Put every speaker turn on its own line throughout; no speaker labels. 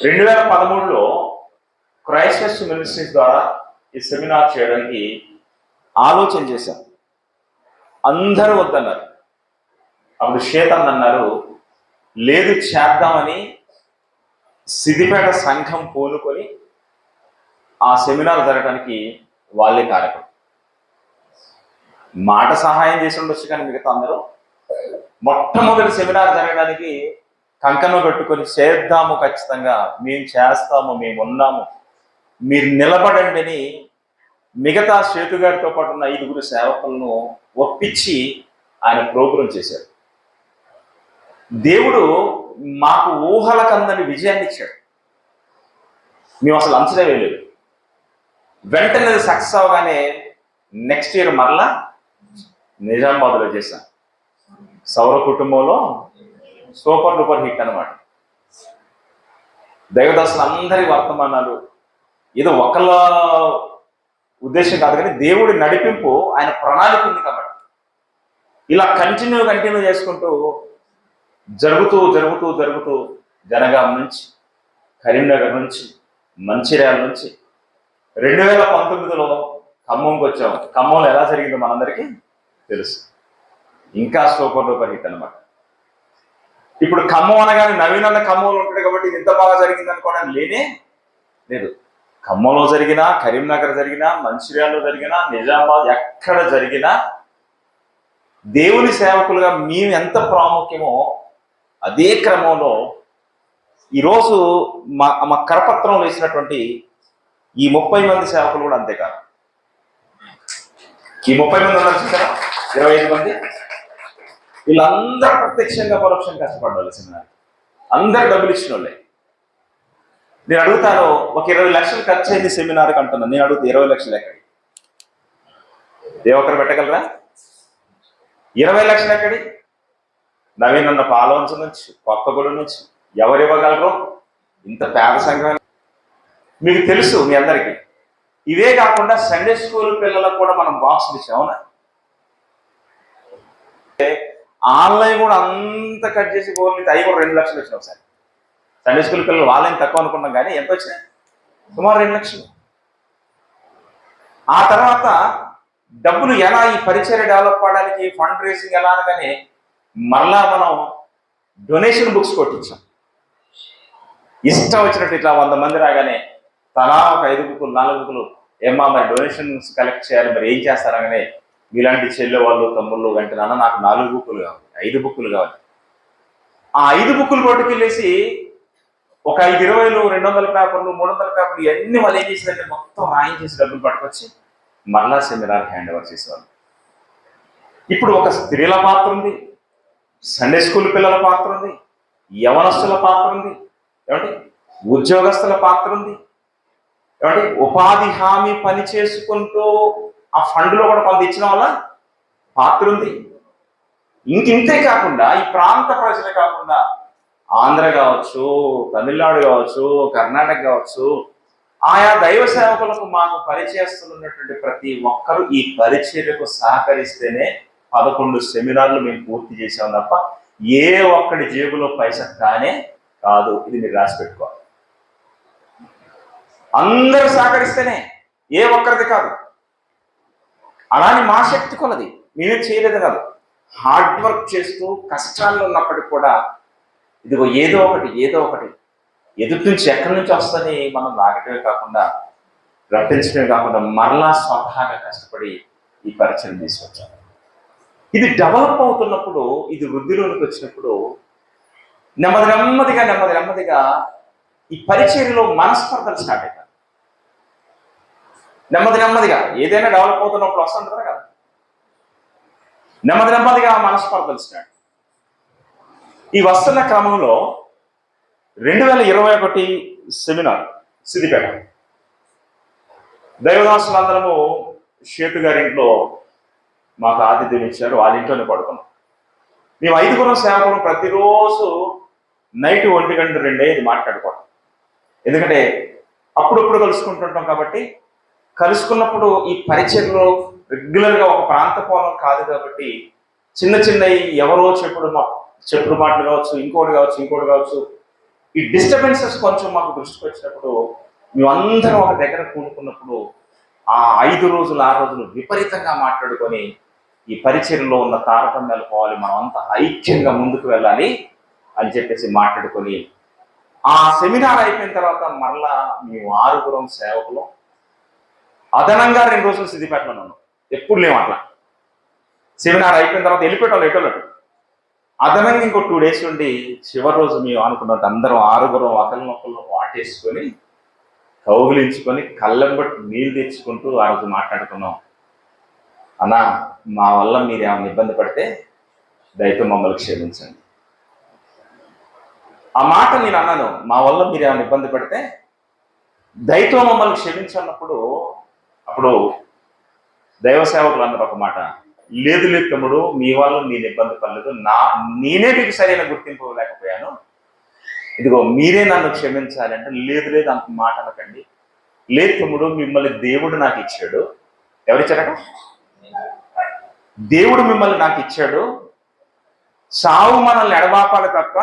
2013లో Christ ministries ద్వారా ఈ seminar చేయడానికి ఆలోచన చేశాం. అందరూ వద్దన్నారు. అప్పుడు శేతన్ అన్నారు, లేదు చేద్దామని సిద్దిపేట సంఘం పూనుకొని ఆ సెమినార్ జరగడానికి వాళ్ళే కారకులు. మాట సహాయం చేసి ఉండొచ్చు, కానీ మిగతా అందరూ మొట్టమొదటి సెమినార్ జరగడానికి కంకణం కట్టుకొని చేద్దాము, ఖచ్చితంగా మేము చేస్తాము, మేము ఉన్నాము, మీరు నిలబడండి అని మిగతా సేతు గారితో పాటు ఉన్న 5 సేవకులను ఒప్పించి ఆయన ప్రోగ్రాం చేశారు. దేవుడు మాకు ఊహలకందని విజయాన్ని ఇచ్చాడు. మేము అసలు అంచనా వేయలేదు. వెంటనే సక్సెస్ అవగానే నెక్స్ట్ ఇయర్ మరలా నిజామాబాద్లో చేశాం. సౌర కుటుంబంలో సూపర్ డూపర్ హిట్ అనమాట. దైవదాసులు అందరి వర్తమానాలు ఏదో ఒకళ్ళ ఉద్దేశం కాదు, కానీ దేవుడి నడిపింపు, ఆయన ప్రణాళిక ఉంది కాబట్టి ఇలా కంటిన్యూ చేసుకుంటూ జరుగుతూ జనగాం నుంచి, కరీంనగర్ నుంచి, మంచిర్యాల నుంచి 2019లో ఖమ్మంకి వచ్చాము. ఖమ్మంలో ఎలా జరిగిందో మనందరికీ తెలుసు. ఇంకా సూపర్ డూపర్ హిట్ అనమాట. ఇప్పుడు ఖమ్మం అనగానే నవీన్ అన్న ఖమ్మంలో ఉంటాడు కాబట్టి ఇది ఇంత బాగా జరిగింది అనుకోవడానికి లేనే లేదు. ఖమ్మంలో జరిగినా, కరీంనగర్ జరిగినా, మంచిర్యాలలో జరిగినా, నిజామాబాద్ ఎక్కడ జరిగినా దేవుని సేవకులుగా మేము ఎంత ప్రాముఖ్యమో అదే క్రమంలో ఈరోజు మా కరపత్రం వేసినటువంటి ఈ 30 మంది సేవకులు కూడా అంతేకాదు. ఈ 30 మంది ఉన్నారు చూసారా, 25 మంది, వీళ్ళందరూ ప్రత్యక్షంగా పరోక్షంగా కష్టపడాలి. సెమినార్ అందరు డబ్బులు ఇచ్చిన వాళ్ళే. నేను అడుగుతాను, ఒక 20 లక్షలు ఖర్చు అయింది సెమినార్కి అంటున్నాను. నేను అడుగుతా, 20 లక్షలు ఎక్కడి? ఏ ఒక్కరు పెట్టగలరా? 20 లక్షలు ఎక్కడి? నవీన్ అన్న పాలవంచ నుంచి, కొత్తగూడెం నుంచి ఎవరు ఇవ్వగలరు? ఇంత పేద సంఘం మీకు తెలుసు మీ అందరికీ. ఇవే కాకుండా సండే స్కూల్ పిల్లలకు కూడా మనం బాక్స్ ఇచ్చాం. అవునా? ఆన్లైన్ కూడా అంత కట్ చేసి పోలితే అవి కూడా 2 లక్షలు వచ్చినాయి ఒకసారి. సండే స్కూల్ పిల్లలు వాళ్ళని తక్కువ అనుకున్నాం, కానీ ఎంత వచ్చినాయి? సుమారు 2 లక్షలు. ఆ తర్వాత డబ్బులు ఎలా ఈ పరిచయం డెవలప్ అవడానికి ఫండ్ రేసింగ్ ఎలా అనగానే మరలా మనం డొనేషన్ బుక్స్ కొట్టించాం. ఇష్టం వచ్చినట్టు ఇట్లా 100 మంది రాగానే తలా ఒక 5 బుక్కులు 4 బుక్కులు, ఏమా మరి డొనేషన్స్ కలెక్ట్ చేయాలి, మరి ఏం చేస్తారనగానే మీలాంటి చెల్లె వాళ్ళు తమ్ముళ్ళు వెంటనే నాకు 4 బుక్కులు కావాలి, 5 బుక్కులు కావాలి. ఆ 5 బుక్కులు పట్టుకెళ్ళేసి ఒక 520, 200 పేపర్లు, 300 పేపర్లు ఇవన్నీ వాళ్ళు ఏం చేసేదంటే మొత్తం రాయించేసి డబ్బులు పట్టుకొచ్చి మరలా సెమినార్ హ్యాండ్ ఓవర్ చేసేవాళ్ళు. ఇప్పుడు ఒక స్త్రీల పాత్ర ఉంది, సండే స్కూల్ పిల్లల పాత్ర ఉంది, యవనస్తుల పాత్ర ఉంది, ఏమంటే ఉద్యోగస్తుల పాత్ర ఉంది, ఏమంటే ఉపాధి హామీ పని చేసుకుంటూ ఆ ఫండ్లో కూడా కొంత ఇచ్చిన వాళ్ళ పాత్ర ఉంది. ఇంతే కాకుండా ఈ ప్రాంత ప్రజలు కాకుండా ఆంధ్ర కావచ్చు, తమిళనాడు కావచ్చు, కర్ణాటక కావచ్చు, ఆయా దైవ సేవకులకు మాకు పరిచయస్తున్నటువంటి ప్రతి ఒక్కరూ ఈ పరిచర్యకు సహకరిస్తేనే 11 సెమినార్లు మేము పూర్తి చేసాం తప్ప ఏ ఒక్కడి జేబులో పైసా కానే కాదు. ఇది మీరు రాసి పెట్టుకోవాలి. అందరూ సహకరిస్తేనే, ఏ ఒక్కరిది కాదు. అలానే మా శక్తి కొలది, మేమే చేయలేదు కాదు. హార్డ్ వర్క్ చేస్తూ కష్టాల్లో ఉన్నప్పటికి కూడా ఇదిగో ఏదో ఒకటి ఎదుటి నుంచి ఎక్కడి నుంచి వస్తుంది మనం లాగటమే కాకుండా, రప్పించడమే కాకుండా మరలా స్వతహాగా కష్టపడి ఈ పరిచయం తీసుకొచ్చాం. ఇది డెవలప్ అవుతున్నప్పుడు, ఇది వృద్ధిలోనికి వచ్చినప్పుడు నెమ్మదిగా ఈ పరిచర్యలో మనస్పర్ధలు స్టార్ట్ అవుతాయి. నెమ్మదిగా ఏదైనా డెవలప్ అవుతున్నప్పుడు వస్తుంటారు కదా, నెమ్మదిగా మనస్పర్ధలు స్టార్ట్. ఈ వస్తున్న క్రమంలో 2021 సెమినార్ సిద్దిపేట దైవదాసులందరము షేతు గారి ఇంట్లో మాకు ఆతిథ్యం ఇచ్చారు. వాళ్ళ ఇంట్లోనే పడుకున్నాం. మేము 5 సేవకులు ప్రతిరోజు నైట్ 1 గంట 2 ఇది మాట్లాడుకోవడం. ఎందుకంటే అప్పుడప్పుడు కలుసుకుంటుంటాం కాబట్టి, కలుసుకున్నప్పుడు ఈ పరిచయంలో రెగ్యులర్గా ఒక ప్రాంత పోలం కాదు కాబట్టి చిన్నవి ఎవరో చెప్పుడు మాటలు కావచ్చు, ఇంకోటి కావచ్చు, ఈ డిస్టర్బెన్సెస్ కొంచెం మాకు దృష్టికి వచ్చినప్పుడు మేమందరం ఒక దగ్గర కూడుకున్నప్పుడు ఆ 5 రోజులు 6 రోజులు విపరీతంగా మాట్లాడుకొని ఈ పరిచర్లో ఉన్న తారతమ్యాలు పోవాలి, మనం అంతా ఐక్యంగా ముందుకు వెళ్ళాలి అని చెప్పేసి మాట్లాడుకొని ఆ సెమినార్ అయిపోయిన తర్వాత మరలా మేము 6 సేవకులు అదనంగా 2 రోజులు సిద్దిపేటలో ఉన్నాం. ఎప్పుడు లేవు అట్లా. సెమినార్ అయిపోయిన తర్వాత వెళ్ళిపోవటం ఎటోళ్ళట్టు అదనంగా ఇంకో 2 days నుండి చివరి రోజు మేము అనుకున్నట్టు అందరం 6 ఒకరినొకరు వాటేసుకొని కౌగిలించుకొని కళ్ళెంబట్టి నీళ్ళు తెచ్చుకుంటూ ఆ రోజు మాట్లాడుకున్నాం. అన్నా, మా వల్ల మీరు ఏమైనా ఇబ్బంది పడితే దయతో మమ్మల్ని క్షమించండి. ఆ మాట నేను అన్నాను, మా వల్ల మీరు ఏమైనా ఇబ్బంది పడితే దయతో మమ్మల్ని క్షమించన్నప్పుడు అప్పుడు దైవ సేవకులు అన్నారు ఒక మాట, లేదు లేదు తమ్ముడు, మీ వల్ల నేను ఇబ్బంది పడలేదు, నేనే మీకు సరైన గుర్తింపు లేకపోయాను, ఇదిగో మీరే నన్ను క్షమించాలి అంటే, లేదు లేదు అంత మాట అనకండి, లేదు తమ్ముడు మిమ్మల్ని దేవుడు నాకు ఇచ్చాడు. ఎవరిచ్చారట? దేవుడు మిమ్మల్ని నాకు ఇచ్చాడు. సావు మనల్ని ఎడబాపాలి తప్ప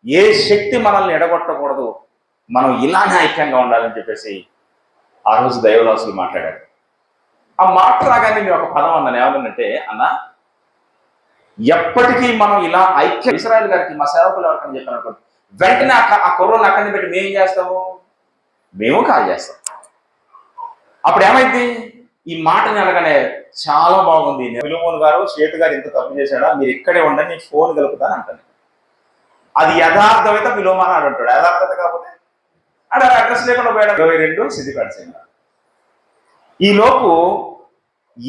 ఏ శక్తి మనల్ని ఎడగొట్టకూడదు, మనం ఇలానే ఐక్యంగా ఉండాలని చెప్పేసి ఆ రోజు దైవదాసులు మాట్లాడారు. ఆ మాట రాగానే నేను ఒక పదం అన్నాను, ఏమన్నానంటే, అన్న ఎప్పటికీ మనం ఇలా ఐక్య ఇశ్రాయేల్ గారికి మా సేవకులు ఎవరికని చెప్పాను అనుకోండి, వెంటనే ఆ కుర్రోని అక్కడిని పెట్టి మేమేం చేస్తాము, మేము కాల్ చేస్తాం. అప్పుడు ఏమైంది, ఈ మాటని అనగానే చాలా బాగుంది, ఫిలోమోన్ గారు శ్వేత గారు ఇంత తప్పు చేశాడా, మీరు ఇక్కడే ఉండండి నేను ఫోన్ కలుపుతాను అంటాను. అది యథార్థమైతే ఫిలోమోన్ ఆడు అంటాడు, యథార్థత కాకపోతే ఆడ అడ్రస్ లేకుండా పోయాడు. 22 సిద్దిపేట సెమినార్. ఈ లోపు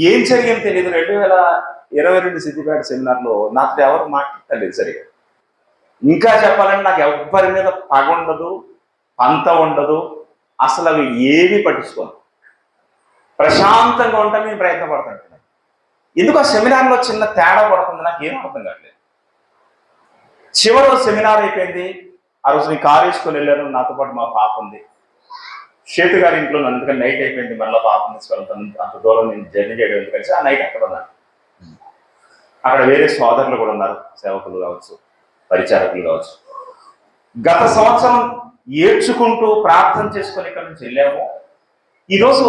ఏం జరిగింది తెలియదు. 2022 సిద్దిపేట సెమినార్లో నాతో ఎవరు మాట్లాడలేదు సరిగా. ఇంకా చెప్పాలంటే నాకు ఎవ్వరి మీద పగ ఉండదు, పంత ఉండదు, అసలు అవి ఏమీ పట్టించుకోను, ప్రశాంతంగా ఉంటాను. నేను ప్రయత్నపడుతుంటాను. ఎందుకు ఆ సెమినార్లో చిన్న తేడా పడుతుంది నాకు ఏం అర్థం కావట్లేదు. చివరి రోజు సెమినార్ అయిపోయింది. ఆ రోజు నేను కారు వేసుకొని వెళ్ళాను, నాతో పాటు మా పాప ఉంది. శ్వేత గారి ఇంట్లో అందుకని నైట్ అయిపోయింది, మళ్ళీ పాపం తీసుకెళ్తాను, అంత దూరం నేను జర్నీ చేయడం ఎందుకని ఆ నైట్ అక్కడ ఉన్నాను. అక్కడ వేరే సోదరులు కూడా ఉన్నారు, సేవకులు కావచ్చు, పరిచారకులు కావచ్చు. గత సంవత్సరం ఏడ్చుకుంటూ ప్రార్థన చేసుకొని ఇక్కడ నుంచి వెళ్ళాము. ఈరోజు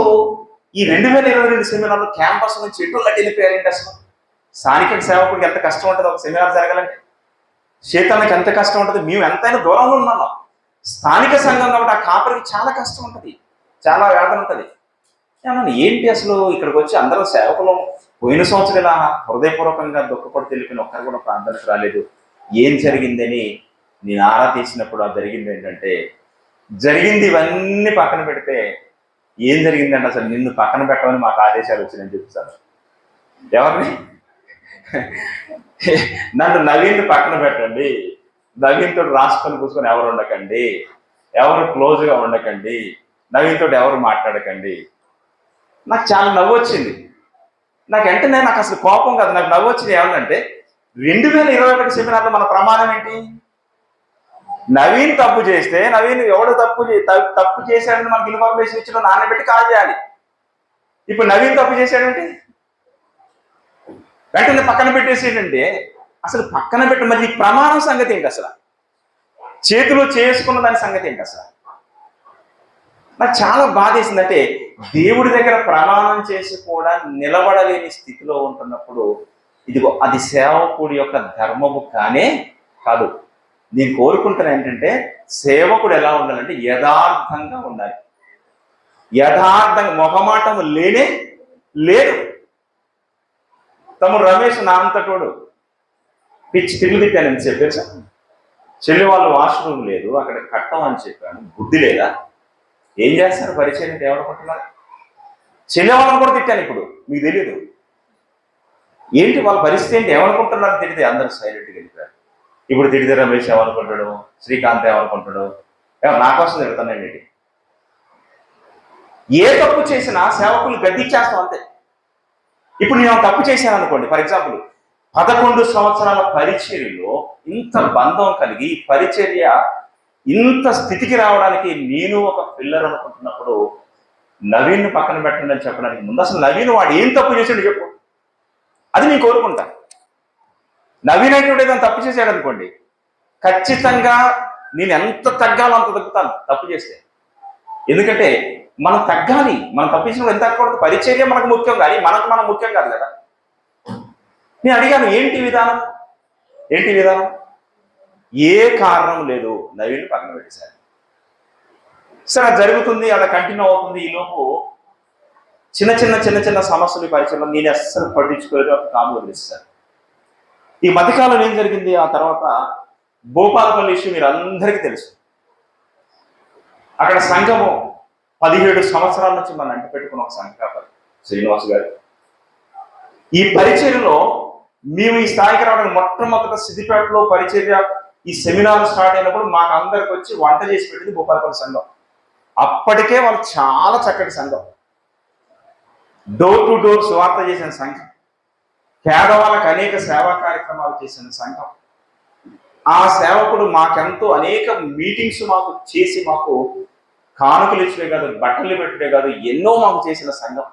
ఈ 2022 సెమినార్లో క్యాంపస్ నుంచి ఎటులా వెళ్ళిపోయారంటే అసలు స్థానిక సేవకుడికి ఎంత కష్టం ఉంటుంది ఒక సెమినార్ జరగాలంటే, శేతానికి ఎంత కష్టం ఉంటుంది. మేము ఎంతైనా దూరంలో ఉన్నాము, స్థానిక సంఘం కాబట్టి ఆ కాపరికి చాలా కష్టం ఉంటుంది, చాలా వేదన ఉంటుంది. ఏమన్నా ఏంటి అసలు ఇక్కడికి వచ్చి అందరూ సేవకులు పోయిన సంవత్సరం ఇలా హృదయపూర్వకంగా దుఃఖపడి తెలిపిన ఒక్కరు కూడా ప్రార్థనకు రాలేదు, ఏం జరిగిందని నేను ఆరా తీసినప్పుడు అది జరిగింది ఏంటంటే, జరిగింది ఇవన్నీ పక్కన పెడితే ఏం జరిగిందంటే, అసలు నిన్ను పక్కన పెట్టమని మాకు ఆదేశాలు వచ్చినాయని చెప్తాను. ఎవరిని? నన్ను నవీన్ పక్కన పెట్టండి, నవీన్ తోటి రాసుకొని కూర్చొని ఎవరు ఉండకండి, ఎవరు క్లోజ్గా ఉండకండి, నవీన్ తోటి ఎవరు మాట్లాడకండి. నాకు చాలా నవ్వు వచ్చింది. నాకు వెంటనే నాకు అసలు కోపం కాదు, నాకు నవ్వు వచ్చింది. ఏమన్నంటే 2021 సెమినార్లో మన ప్రమాణం ఏంటి? నవీన్ తప్పు చేస్తే నవీన్ ఎవడు తప్పు చేశాడని మనకి ఇన్ఫర్మేషన్ ఇచ్చిన నాన్నబెట్టి కాల్ చేయాలి. ఇప్పుడు నవీన్ తప్పు చేశాడంటే వెంటనే పక్కన పెట్టేసేటంటే, అసలు పక్కన పెట్టి మరి ప్రమాణం సంగతి ఏంటి, అసలు చేతిలో చేసుకున్న దాని సంగతి ఏంటి? అసలు నాకు చాలా బాధేసిందంటే, దేవుడి దగ్గర ప్రమాణం చేసి కూడా నిలబడలేని స్థితిలో ఉంటున్నప్పుడు ఇదిగో అది సేవకుడి యొక్క ధర్మము కానే కాదు. నేను కోరుకుంటున్నా ఏంటంటే, సేవకుడు ఎలా ఉండాలంటే యథార్థంగా ఉండాలి. యథార్థంగా మొహమాటం లేనే లేదు. తమ్ముడు రమేష్ నా అంతటోడు పిచ్చి తిరిగి తిట్టానని చెప్పారు సార్. చెల్లి వాళ్ళు వాష్రూమ్ లేదు అక్కడ కట్టమని చెప్పాను, బుద్ధి లేదా? ఏం చేస్తారు పరిచయం ఎవరుకుంటున్నారు? చెల్లి వాళ్ళని కూడా తిట్టాను. ఇప్పుడు మీకు తెలియదు ఏంటి వాళ్ళ పరిస్థితి ఏంటి, ఏమనుకుంటున్నారు తిడితే అందరూ సైలెంట్గా వెళ్ళిపోయారు. ఇప్పుడు తిడితే రమేష్ ఏమనుకుంటాడు, శ్రీకాంత్ ఏమనుకుంటాడు, నా కోసం తిడతానండి. ఏ తప్పు చేసినా సేవకులు గద్దించేస్తాం అంతే. ఇప్పుడు నేను తప్పు చేశాను అనుకోండి, ఫర్ ఎగ్జాంపుల్ 11 సంవత్సరాల పరిచర్యలో ఇంత బంధం కలిగి పరిచర్య ఇంత స్థితికి రావడానికి నేను ఒక పిల్లర్ అనుకుంటున్నప్పుడు నవీన్ పక్కన పెట్టండి అని చెప్పడానికి ముందు అసలు నవీన్ వాడు ఏం తప్పు చేశాడు చెప్పు, అది నేను కోరుకుంటా. నవీన్ అంటే ఏదైనా తప్పు చేశాడు అనుకోండి, ఖచ్చితంగా నేను ఎంత తగ్గాలో అంత తగ్గుతాను తప్పు చేస్తే. ఎందుకంటే మనం తగ్గాలి, మనం తప్పించినప్పుడు ఎంత తగ్గకూడదు. పరిచర్య మనకు ముఖ్యం, కానీ మనం ముఖ్యం కాదు కదా. నేను అడిగాను, ఏంటి విధానం, ఏంటి విధానం? ఏ కారణం లేదు, నవీన్ పక్కన పెట్టేశారు. సరే అది జరుగుతుంది, అలా కంటిన్యూ అవుతుంది. ఈలోపు చిన్న చిన్న సమస్యలు పరిచయం నేను అస్సలు పట్టించుకోలేదు, కాము వదిలేస్తాను. ఈ మధ్యకాలంలో ఏం జరిగింది, ఆ తర్వాత భూపాలపల్లి ఇష్యూ మీరు అందరికీ తెలుసు. అక్కడ సంఘము 17 సంవత్సరాల నుంచి మనం అంటి పెట్టుకున్న ఒక సంఘ కాపరి శ్రీనివాస్ గారు. ఈ పరిచర్యలో మేము ఈ స్థాయికి రావడానికి మొట్టమొదట సిద్దిపేటలో పరిచర్య ఈ సెమినార్ స్టార్ట్ అయినప్పుడు మాకు అందరికి వచ్చి వంట చేసి పెట్టింది భూపాలపల్లి సంఘం. అప్పటికే వాళ్ళు చాలా చక్కటి సంఘం, డోర్ టు డోర్ సువార్త చేసిన సంఘం, పేదవాళ్ళకి అనేక సేవా కార్యక్రమాలు చేసిన సంఘం. ఆ సేవకుడు మాకెంతో అనేక మీటింగ్స్ మాకు చేసి మాకు కానుకలు ఇచ్చే కాదు, బట్టలు పెట్టే కాదు, ఎన్నో మాకు చేసిన సంఘం.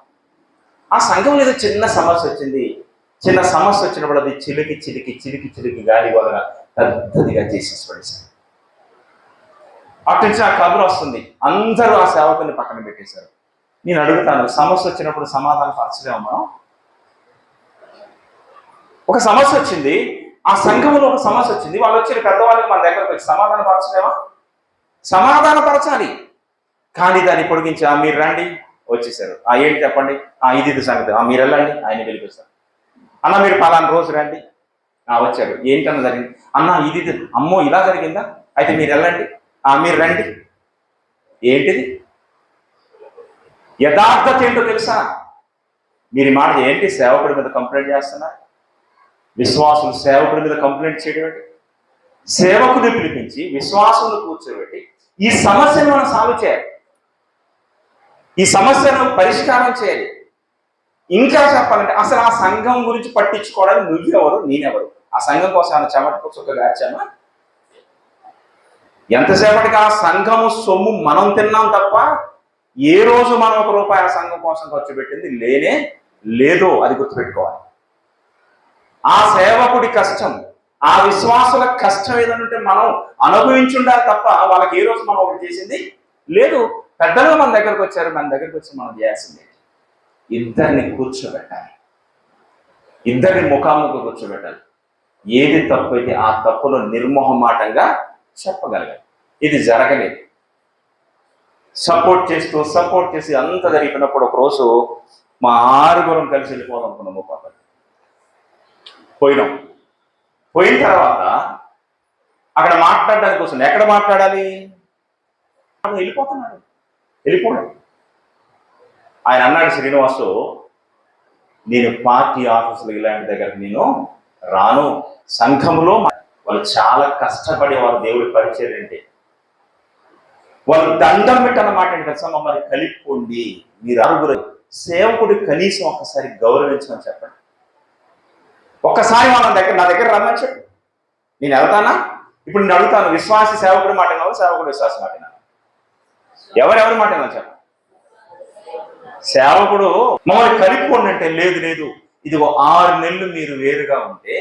ఆ సంఘంలో ఏదో చిన్న సమస్య వచ్చింది. చిన్న సమస్య వచ్చినప్పుడు అది చిలికి గాలి వలన పెద్దదిగా చేసేసి పడేశారు. అటు నుంచి ఆ కబురు వస్తుంది, అందరూ ఆ సేవకుని పక్కన పెట్టేశారు. నేను అడుగుతాను, సమస్య వచ్చినప్పుడు సమాధానం పరచలేమా? ఒక సమస్య వచ్చింది, ఆ సంఘంలో ఒక సమస్య వచ్చింది, వాళ్ళు వచ్చిన పెద్దవాళ్ళకి మన దగ్గరకు వచ్చి సమాధాన పరచలేమా? సమాధాన పరచాలి. కానీ దాన్ని పొడిగించి మీరు రండి, వచ్చేసారు. ఏంటి చెప్పండి, ఇది సంగతి, మీరు వెళ్ళండి, ఆయన పిలిపిస్తారు. అన్న మీరు పలానా రోజు రండి, వచ్చాడు. ఏంటన్నా జరిగింది అన్న, ఇది అమ్మో ఇలా జరిగిందా, అయితే మీరు వెళ్ళండి, మీరు రండి. ఏంటిది యథార్థత ఏంటో తెలుసా? మీరు మాట ఏంటి సేవకుడి మీద కంప్లైంట్ చేస్తున్నారు? విశ్వాసులు సేవకుడి మీద కంప్లైంట్ చేయడం, సేవకుని పిలిపించి విశ్వాసులను కూర్చోబెట్టి ఈ సమస్యను మనం సాల్వ్ చేయాలి, ఈ సమస్యను పరిష్కారం చేయాలి. ఇంకా చెప్పాలంటే అసలు ఆ సంఘం గురించి పట్టించుకోవడానికి నువ్వెవరు, నేనెవరు? ఆ సంఘం కోసం ఆయన చెమటకు చుక్క గార్చామా? ఎంతసేపటికి ఆ సంఘము సొమ్ము మనం తిన్నాం తప్ప ఏ రోజు మనం ₹1 ఆ సంఘం కోసం ఖర్చు పెట్టింది లేనే లేదో, అది గుర్తుపెట్టుకోవాలి. ఆ సేవకుడి కష్టం, ఆ విశ్వాసుల కష్టం ఏదంటే మనం అనుభవించుండాలి తప్ప వాళ్ళకి ఏ రోజు మనం ఒకటి చేసింది లేదు. పెద్దలుగా మన దగ్గరకు వచ్చారు, మన దగ్గరకు వచ్చి మనం చేయాల్సింది ఇద్దరిని కూర్చోబెట్టాలి, ఇద్దరిని ముఖాముఖి కూర్చోబెట్టాలి. ఏది తప్పు అయితే ఆ తప్పులో నిర్మోహమాటంగా చెప్పగలగాలి. ఇది జరగలేదు. సపోర్ట్ చేసి అంత జరిగినప్పుడు ఒకరోజు మా 6 కలిసి వెళ్ళిపోదాం అనుకున్నాము. పోయిన తర్వాత అక్కడ మాట్లాడడానికి కోసం ఎక్కడ మాట్లాడాలి? వెళ్ళిపోడు. ఆయన అన్నాడు, శ్రీనివాసు నేను పార్టీ ఆఫీసులు ఇలాంటి దగ్గరకు నేను రాను. సంఘంలో వాళ్ళు చాలా కష్టపడి వారు దేవుడి పరిచయం అంటే వాళ్ళు దండం పెట్టన్నమాట ఏంటి తెలుసా? మమ్మల్ని కలిపుకోండి, మీరు 6 సేవకుడి కనీసం ఒక్కసారి గౌరవించమని చెప్పండి. ఒక్కసారి నా దగ్గర రమ్మని చెప్పు, నేను వెళ్తానా? ఇప్పుడు నేను అడుగుతాను, విశ్వాసి సేవకుడి మాట వినాలి, సేవకుడు విశ్వాసం మాట వినాలి? ఎవరెవరి మాట వినాలి చెప్పండి? సేవకుడు మమ్మల్ని కలిపుకోండి అంటే లేదు, ఇదిగో 6 నెలలు మీరు వేరుగా ఉంటే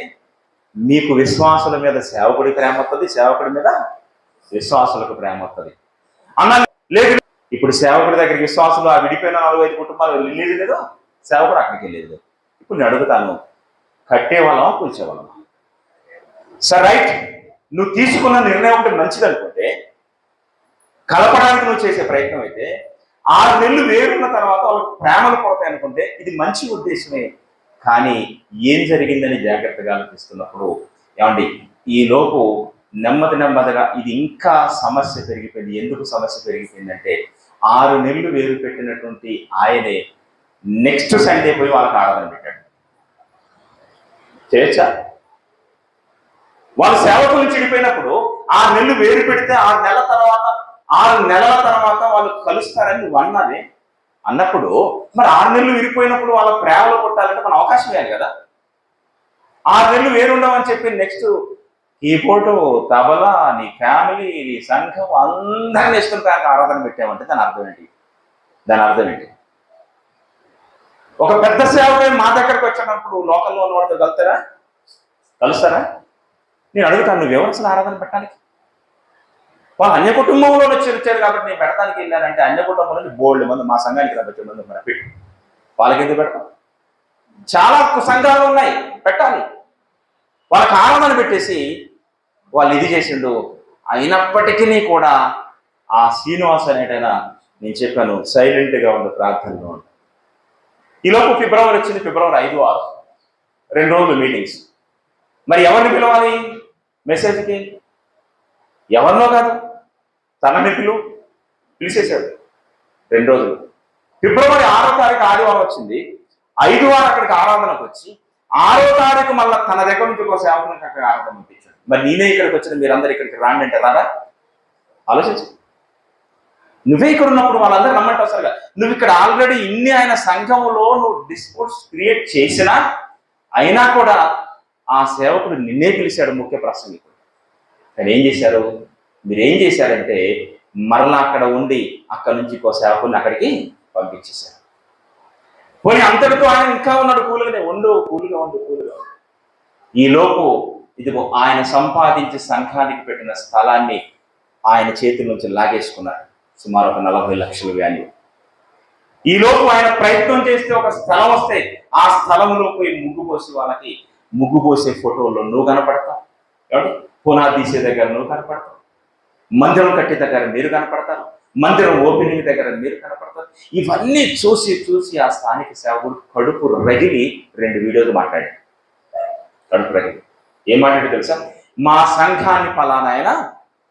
మీకు విశ్వాసుల మీద సేవకుడి ప్రేమ వస్తుంది, సేవకుడి మీద విశ్వాసులకు ప్రేమ వస్తుంది అన్న. లేదు, ఇప్పుడు సేవకుడి దగ్గరికి విశ్వాసులు ఆ విడిపోయిన 4-5 కుటుంబాలు వెళ్ళేది లేదు, సేవకుడు అక్కడికి వెళ్ళేది. ఇప్పుడు నేను అడుగుతాను, కట్టేవాళ్ళమా కూల్చేవాళ్ళమా? సరే రైట్, నువ్వు తీసుకున్న నిర్ణయం ఒకటి మంచిది అనుకుంటే, కలపడానికి నువ్వు చేసే ప్రయత్నం అయితే 6 నెలలు వేరున్న తర్వాత వాళ్ళకి ప్రేమలు పడతాయి అనుకుంటే ఇది మంచి ఉద్దేశమే. కానీ ఏం జరిగిందని జాగ్రత్తగా ఆలోచిస్తున్నప్పుడు ఏమండి, ఈలోపు నెమ్మదిగా ఇది ఇంకా సమస్య పెరిగిపోయింది. ఎందుకు సమస్య పెరిగిపోయిందంటే 6 నెలలు వేరు పెట్టినటువంటి ఆయనే నెక్స్ట్ సండే పోయి వాళ్ళకి ఆరాధన పెట్టాడు. చేయొచ్చా? వాళ్ళ సేవకులు చెడిపోయినప్పుడు 6 నెలలు వేరు పెడితే 6 నెలల తర్వాత వాళ్ళు కలుస్తారని నువ్వు అన్నది అన్నప్పుడు, మరి 6 నెలలు విరిపోయినప్పుడు వాళ్ళ ప్రేమలో కొట్టాలంటే మన అవకాశం ఇవ్వాలి కదా. 6 నెలలు వేరుండవని చెప్పి నెక్స్ట్ కీబోర్డు, తబలా, నీ ఫ్యామిలీ, నీ సంఘం అందరిని వేసుకుని ఆరాధన పెట్టామంటే దాని అర్థం ఏంటి? ఒక పెద్ద సేవకుడు మా దగ్గరకు వచ్చినప్పుడు లోకల్లో ఉన్న వాడితో కలుస్తారా? నేను అడుగుతాను, నువ్వు ఎవరు అసలు ఆరాధన పెట్టడానికి? వాళ్ళు అన్య కుటుంబంలో వచ్చారు కాబట్టి నేను పెడతానికి వెళ్ళానంటే అన్య కుటుంబం నుంచి బోల్డ్ మంది మా సంఘానికి వచ్చే మంది మన పెట్టు వాళ్ళకి ఎందుకు పెడతాం? చాలా సంఘాలు ఉన్నాయి పెట్టాలి. వాళ్ళకి ఆనందాన్ని పెట్టేసి వాళ్ళు ఇది చేసిండు. అయినప్పటికీ కూడా ఆ శ్రీనివాస్ అనేటైనా నేను చెప్పాను సైలెంట్గా ఉంది, ప్రార్థనలో ఉంది. ఈలోపు ఫిబ్రవరి వచ్చింది. ఫిబ్రవరి 5, 6 2 రోజులు మీటింగ్స్. మరి ఎవరిని పిలవాలి మెసేజ్కి? ఎవరినో కాదు, తనని పిలిచేశాడు 2 రోజులు. ఫిబ్రవరి 6వ తారీఖు ఆదివారం వచ్చింది. 5 వారం అక్కడికి ఆరాధనకు వచ్చి 6వ తారీఖు మళ్ళీ తన దగ్గర నుంచి ఒక సేవకునికి అక్కడ ఆరాధన పంపించాడు. మరి నేనే ఇక్కడికి వచ్చిన మీరందరూ ఇక్కడికి రాండి అంటే రారా? ఆలోచించు. నువ్వే ఇక్కడ ఉన్నప్పుడు వాళ్ళందరూ రమ్మంటే వస్తారు కదా. నువ్వు ఇక్కడ ఆల్రెడీ ఇన్ని ఆయన సంఘంలో నువ్వు డిస్ప్యూట్స్ క్రియేట్ చేసినా అయినా కూడా ఆ సేవకుడు నిన్నే పిలిచాడు ముఖ్య ప్రసంగికుడు. కానీ ఏం చేశారు? మీరేం చేశారంటే మరలా అక్కడ ఉండి అక్కడ నుంచి ఇంకో సేవకుడిని అక్కడికి పంపించేశారు. పోనీ అంతటితో ఆయన ఇంకా ఉన్నాడు కూలుగానే కూలుగా ఉండు. ఈలోపు ఇదిగో ఆయన సంపాదించి సంఘానికి పెట్టిన స్థలాన్ని ఆయన చేతుల నుంచి లాగేసుకున్నారు. సుమారు ఒక 40 లక్షల వాల్యూ. ఈలోపు ఆయన ప్రయత్నం చేస్తే ఒక స్థలం వస్తే ఆ స్థలంలో పోయి ముగ్గు పోసి వాళ్ళకి ముగ్గు పోసే ఫోటోల్లో నువ్వు కనపడతావు, పునాది తీసే దగ్గర నువ్వు కనపడతావు, మందిరం కట్టే దగ్గర మీరు కనపడతారు, మందిరం ఓపెనింగ్ దగ్గర మీరు కనపడతారు. ఇవన్నీ చూసి ఆ స్థానిక సేవకుడు కడుపు రగిలి 2 వీడియోలు మాట్లాడాడు. కడుపు రగిలి ఏం మాట్లాడి తెలుసా? మా సంఘాన్ని ఫలానా ఆయన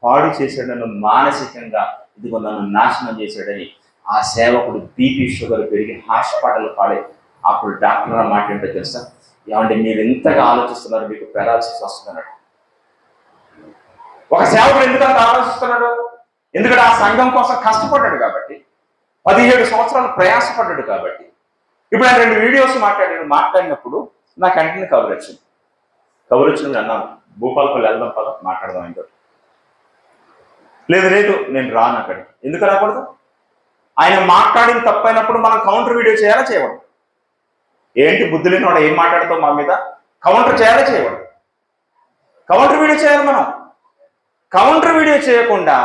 పాడు చేశాడని, మానసికంగా ఇదిగో నన్ను నాశనం చేశాడని ఆ సేవకుడు బీపీ షుగర్ పెరిగి హాస్పిటల్ పాడే. అప్పుడు డాక్టర్ మాట్లాడితే తెలుసా? ఏమంటే మీరు ఎంతగా ఆలోచిస్తున్నారు, మీకు పెరాలసిస్ వస్తున్నాడు. ఒక సేవకుడు ఎందుకంత ఆలోచిస్తున్నాడు? ఎందుకంటే ఆ సంఘం కోసం కష్టపడ్డాడు కాబట్టి, 17 సంవత్సరాలు ప్రయాసపడ్డాడు కాబట్టి. ఇప్పుడు ఆయన 2 వీడియోస్ మాట్లాడినప్పుడు నాకు వెంటనే కవర్ వచ్చింది అన్నాను, భూపాలపల్లి వెళ్దాం పద మాట్లాడదాం. ఇంకోటి లేదు నేను రాను అక్కడికి. ఎందుకు రాకూడదు? ఆయన మాట్లాడిన తప్పైనప్పుడు మనం కౌంటర్ వీడియో చేయాలా చేయకూడదు? ఏంటి బుద్ధి లేని వాడు ఏం మాట్లాడతావు మా మీద? కౌంటర్ చేయాలా చేయకూడదు? కౌంటర్ వీడియో చేయాలి మనం. కౌంటర్ వీడియో చేయకుండా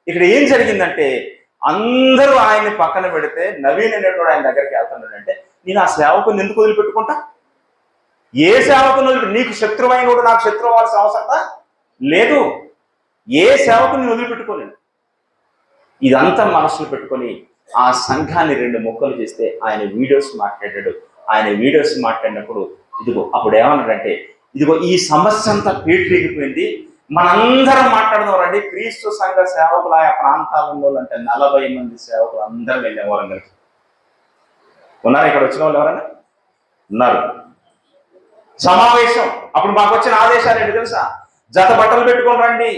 ఇక్కడ ఏం జరిగిందంటే అందరూ ఆయన్ని పక్కన పెడితే నవీన్ అనేటువంటి ఆయన దగ్గరికి వెళ్తున్నాడంటే నేను ఆ సేవకుని ఎందుకు వదిలిపెట్టుకుంటా? ఏ సేవకుని నీకు శత్రువైన కూడా నాకు శత్రువు అవ్వాల్సిన అవసరత లేదు. ఏ సేవకుని వదిలిపెట్టుకోలేదు. ఇదంతా మనసులో పెట్టుకొని ఆ సంఘాన్ని 2 ముక్కలు చేస్తే ఆయన వీడియోస్ మాట్లాడాడు. ఆయన వీడియోస్ మాట్లాడినప్పుడు అప్పుడు ఏమన్నాడంటే ఇదిగో ఈ సమస్య అంతా పీట్రీగిపోయింది, మనందరం మాట్లాడదాం రండి. క్రీస్తు సంఘ సేవకులు ఆయా ప్రాంతాలలో అంటే 40 మంది సేవకులు అందరూ వెళ్ళేవారు. అందరికి ఉన్నారు. ఇక్కడ వచ్చిన వాళ్ళు ఎవరైనా ఉన్నారు? సమావేశం. అప్పుడు మాకు వచ్చిన ఆదేశాలు ఏంటి తెలుసా? జత బట్టలు పెట్టుకొని రండి.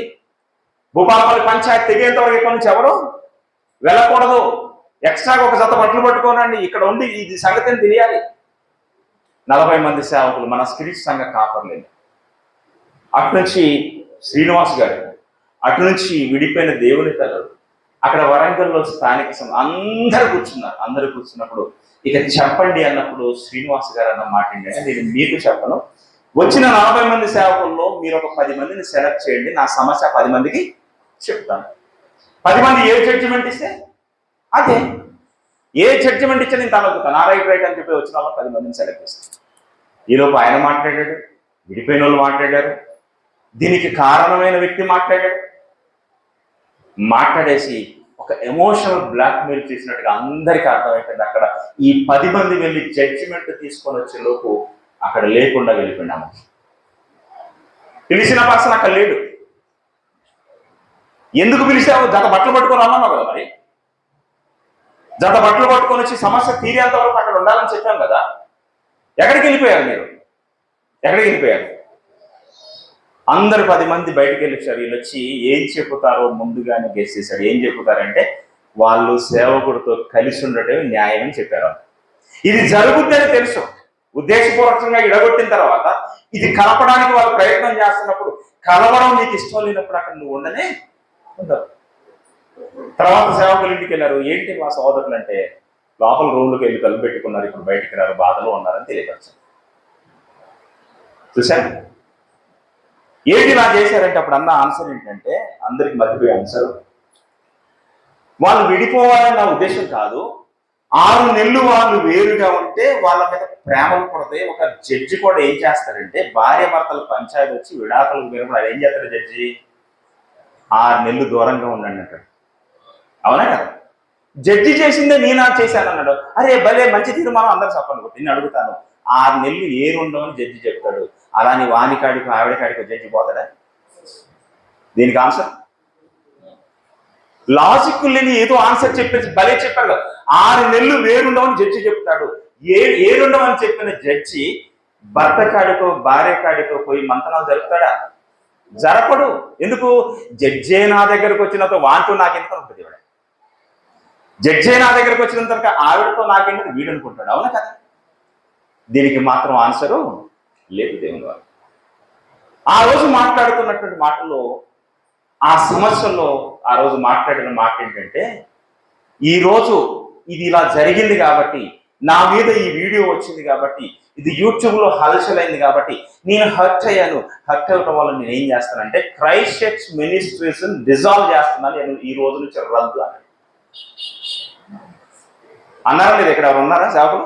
భూపాలపల్లి పంచాయతీ తెగేంత వరకు ఇక్కడ నుంచి ఎవరు వెళ్ళకూడదు. ఎక్స్ట్రాగా ఒక జత బట్టలు పట్టుకోనండి. ఇక్కడ ఉండి ఇది సంగతిని తెలియాలి. 40 మంది సేవకులు మన క్రీస్తు సంఘ కాపర్లేదు. అటు నుంచి శ్రీనివాస్ గారు, అటు నుంచి విడిపోయిన దేవుని తల్లుడు, అక్కడ వరంగల్లో స్థానిక అందరూ కూర్చున్నారు. అందరూ కూర్చున్నప్పుడు ఇక చెప్పండి అన్నప్పుడు శ్రీనివాస్ గారు అన్న మాట ఏంటంటే నేను మీకు చెప్పను, వచ్చిన 40 మంది సేవకుల్లో మీరు ఒక 10 మందిని సెలెక్ట్ చేయండి, నా సమస్య 10 మందికి చెప్తాను. 10 మంది ఏ జడ్జిమెంట్ ఇస్తే అదే. ఏ జడ్జిమెంట్ ఇచ్చా నేను తనొక్కుతాను. రైట్ అని చెప్పి వచ్చిన వాళ్ళు 10 మందిని సెలెక్ట్ చేస్తాను. ఈలోపు ఆయన మాట్లాడాడు, విడిపోయిన వాళ్ళు మాట్లాడారు, దీనికి కారణమైన వ్యక్తి మాట్లాడాడు. మాట్లాడేసి ఒక ఎమోషనల్ బ్లాక్మెయిల్ చేసినట్టుగా అందరికీ అర్థమైపోయింది. అక్కడ ఈ 10 మంది వెళ్ళి జడ్జిమెంట్ తీసుకొని వచ్చే లోపు అక్కడ లేకుండా వెళ్ళిపోయినాము. పిలిచిన పర్సన్ అక్కడ లేడు. ఎందుకు పిలిచావు? జత బట్టలు పట్టుకొని అన్నావు కదా. మరి జత బట్టలు పట్టుకొని వచ్చి సమస్య తీరేంత వరకు అక్కడ ఉండాలని చెప్పాం కదా. ఎక్కడికి వెళ్ళిపోయారు మీరు? ఎక్కడికి వెళ్ళిపోయారు? అందరు 10 మంది బయటకు వెళ్ళొచ్చారు. వీళ్ళు వచ్చి ఏం చెప్పుతారో ముందుగానే గెస్ చేశాడు. ఏం చెప్పుతారంటే వాళ్ళు సేవకుడితో కలిసి ఉండటం న్యాయం అని చెప్పారు. ఇది జరుగుద్దని తెలుసు. ఉద్దేశపూర్వకంగా ఇడగొట్టిన తర్వాత ఇది కలపడానికి వాళ్ళు ప్రయత్నం చేస్తున్నప్పుడు కలవడం నీకు ఇష్టం లేనప్పుడు అక్కడ నువ్వు ఉండనే ఉండవు. తర్వాత సేవకులు ఇంటికి వెళ్ళారు. ఏంటి మా సోదరులు అంటే లోపల రూమ్లోకి వెళ్ళి తలుపు పెట్టుకున్నారు, ఇప్పుడు బయటికి రారు, బాధలో ఉన్నారని తెలియపరిచారు. చూశాను. ఏంటి ఇలా చేశారంటే అప్పుడు అన్న ఆన్సర్ ఏంటంటే, అందరికి మర్చిపోయే ఆన్సర్, వాళ్ళు విడిపోవాలని నా ఉద్దేశం కాదు, 6 నెలలు వాళ్ళు వేరుగా ఉంటే వాళ్ళ మీద ప్రేమలు పడితే ఒక జడ్జి కూడా ఏం చేస్తాడంటే, భార్య భర్తల పంచాయతీ వచ్చి విడాకులకు వినప్పుడు అది ఏం చేస్తాడు జడ్జి, 6 నెలలు దూరంగా ఉండండి అంటాడు. అవునా కదా? జడ్జి చేసిందే నేనా చేశాను అన్నాడు. అరే భలే మంచి తీర్మానం, అందరూ చెప్పండి. నేను అడుగుతాను, 6 నెలలు ఏరుండవని జడ్జి చెప్తాడు, అలాని వాని కాడికి ఆవిడ కాడికి జడ్జి పోతాడా? దీనికి ఆన్సర్ లాజిక్ లేని ఏదో ఆన్సర్ చెప్పేసి భలే చెప్పాడు. 6 నెలలు వేరుండవని జడ్జి చెప్తాడు. ఏరుండవని చెప్పిన జడ్జి భర్త కాడికో భార్య కాడికో పోయి మంతనాలు జరుపుతాడా? జరపడు. ఎందుకు? జడ్జే నా దగ్గరకు వచ్చినంత వాంతో నాకెందుకు ఉంటుంది, ఇవిడ జడ్జే నా దగ్గరకు వచ్చినంత ఆవిడతో నాకెందుకు వీడు అనుకుంటాడు. అవునా కదా? దీనికి మాత్రం ఆన్సరు లేదు దేవుని వారు. ఆ రోజు మాట్లాడుతున్నటువంటి మాటల్లో, ఆ సమస్యల్లో ఆ రోజు మాట్లాడిన మాట ఏంటంటే, ఈరోజు ఇది ఇలా జరిగింది కాబట్టి, నా మీద ఈ వీడియో వచ్చింది కాబట్టి, ఇది యూట్యూబ్లో హల్చలైంది కాబట్టి నేను హర్ట్ అయ్యాను. హర్ట్ అవ్వడం వల్ల నేను ఏం చేస్తానంటే క్రైస్ట్ చర్చ్ మినిస్ట్రీస్ డిజాల్వ్ చేస్తున్నాను, నేను ఈ రోజు నుంచి రద్దు అని అన్నారా లేదు? ఇక్కడ ఎవరు ఉన్నారా సేవకులు?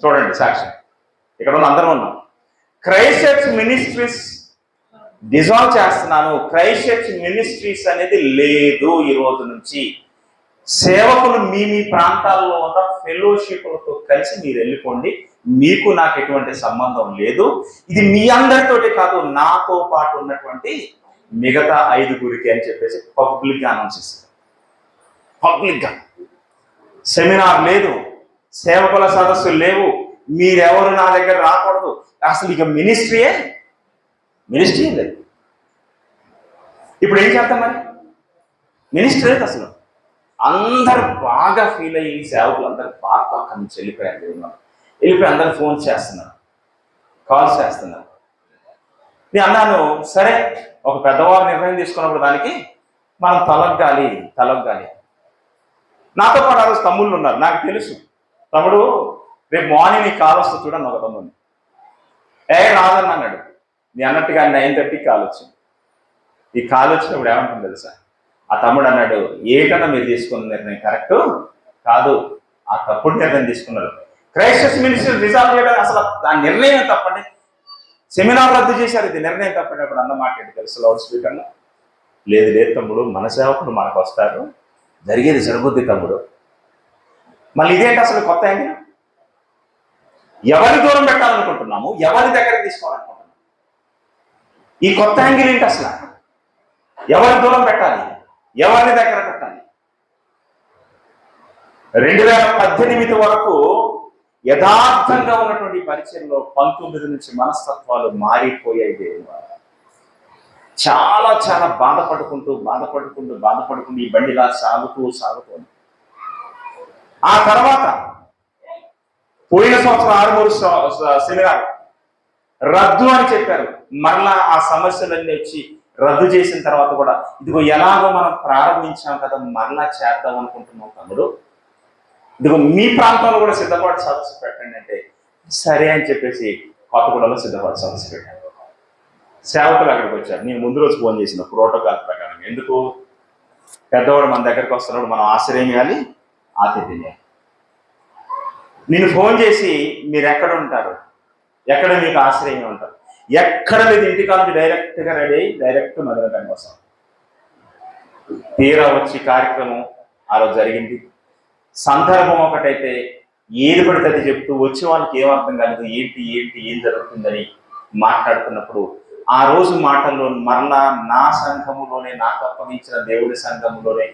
చూడండి సాక్ష్యం, ఇక్కడ ఉన్న అందరం ఉన్నాం. క్రైస్ట్ చర్చ్ మినిస్ట్రీస్ డిజాల్వ్ చేస్తున్నాను, క్రైస్ట్ చర్చ్ మినిస్ట్రీస్ అనేది లేదు ఈ రోజు నుంచి. సేవకులు మీ మీ ప్రాంతాల్లో ఉన్న ఫెలోషిప్లతో కలిసి మీరు వెళ్ళిపోండి, మీకు నాకు ఎటువంటి సంబంధం లేదు. ఇది మీ అందరితోటి కాదు, నాతో పాటు ఉన్నటువంటి మిగతా 5గురికి అని చెప్పేసి పబ్లిక్గా అనౌన్స్ చేస్తారు. పబ్లిక్గా సెమినార్ లేదు, సేవకుల సదస్సులు లేవు, మీరెవరు నా దగ్గర రాకూడదు, అసలు ఇక మినిస్ట్రీ లేదు. ఇప్పుడు ఏం చేద్దాం మరి? మినిస్ట్రీ లేదు అసలు. అందరూ బాగా ఫీల్ అయ్యి, సేవకులు అందరూ బాగా పక్కన నుంచి వెళ్ళిపోయి అందరూ ఫోన్ చేస్తున్నారు, కాల్స్ చేస్తున్నారు. నేను అన్నాను, సరే ఒక పెద్దవారు నిర్ణయం తీసుకున్నప్పుడు దానికి మనం తలగ్గాలి. నాతో పాటు ఆ రోజు తమ్ముళ్ళు ఉన్నారు. నాకు తెలుసు, తమ్ముడు రేపు మార్నింగ్ నీకు కాల్ వస్తుంది చూడండి. ఒక తమ్ముడిని రాదన్న అన్నాడు. నేను అన్నట్టుగా 9:30 కాల్ వచ్చింది. ఈ కాల్ వచ్చినప్పుడు ఏమంటుంది తెలుసా? ఆ తమ్ముడు అన్నాడు, ఏకన్నా మీరు తీసుకున్న నిర్ణయం కరెక్ట్ కాదు, ఆ తప్పుడు నిర్ణయం తీసుకున్నారు. క్రైస్ట్ మినిస్ట్రీ రిజాల్వ్ చేయడానికి అసలు ఆ నిర్ణయం తప్పండి, సెమినార్ రద్దు చేశారు, ఇది నిర్ణయం తప్పండి. అప్పుడు అన్న మాట్లాడి తెలుసు లౌడ్ స్పీకర్లో, లేదు తమ్ముడు, మన సేవకులు మనకు వస్తారు, జరిగేది జరుగుద్ది తమ్ముడు. మళ్ళీ ఇదేంటి అసలు కొత్త యాంగిల్? ఎవరి దూరం పెట్టాలనుకుంటున్నాము, ఎవరి దగ్గర తీసుకోవాలనుకుంటున్నాము? ఈ కొత్త యాంగిల్ ఏంటి అసలు? ఎవరి దూరం పెట్టాలి, ఎవరిని దగ్గర పెట్టాలి? 2018 వరకు యథార్థంగా ఉన్నటువంటి పరిచయంలో 19 నుంచి మనస్తత్వాలు మారిపోయాయి. దేవుని చాలా చాలా బాధపడుకుంటూ ఈ బండిలా సాగుతూ ఆ తర్వాత పోయిన సంవత్సరం 6 సెమినార్ రద్దు అని చెప్పారు. మరలా ఆ సమస్యలన్నీ వచ్చి రద్దు చేసిన తర్వాత కూడా ఇదిగో ఎలాగో మనం ప్రారంభించాం కదా, మరలా చేద్దాం అనుకుంటున్నాం తమ్ముడు, ఇదిగో మీ ప్రాంతంలో కూడా సిద్ధపాటు సదస్సు పెట్టండి అంటే సరే అని చెప్పేసి కొత్తగూడలో సిద్ధపాటు సదస్సు పెట్టాను. సేవకులు అక్కడికి వచ్చారు. నేను ముందు రోజు ఫోన్ చేసిన ప్రోటోకాల్ ప్రకారం, ఎందుకు పెద్దవాడు మన దగ్గరికి వస్తున్నప్పుడు మనం ఆశ్రయం ఇవ్వాలి, ఆతిథ్యం చేయాలి. నేను ఫోన్ చేసి మీరు ఎక్కడ ఉంటారు, ఎక్కడ మీకు ఆశ్రయం ఉంటారు, ఎక్కడ లేదు, ఇంటికాల నుంచి డైరెక్ట్గా రెడీ అయ్యి డైరెక్ట్ మధురకానికి వస్తాం. తీరా వచ్చి కార్యక్రమం ఆ రోజు జరిగింది. సందర్భం ఒకటైతే ఏది పడితే అది చెప్తూ వచ్చే వాళ్ళకి ఏం అర్థం కాలేదు, ఏం జరుగుతుందని మాట్లాడుతున్నప్పుడు ఆ రోజు మాటల్లో మరలా నా సంఘములోనే, నాకు అప్పగించిన దేవుడి సంఘములోనే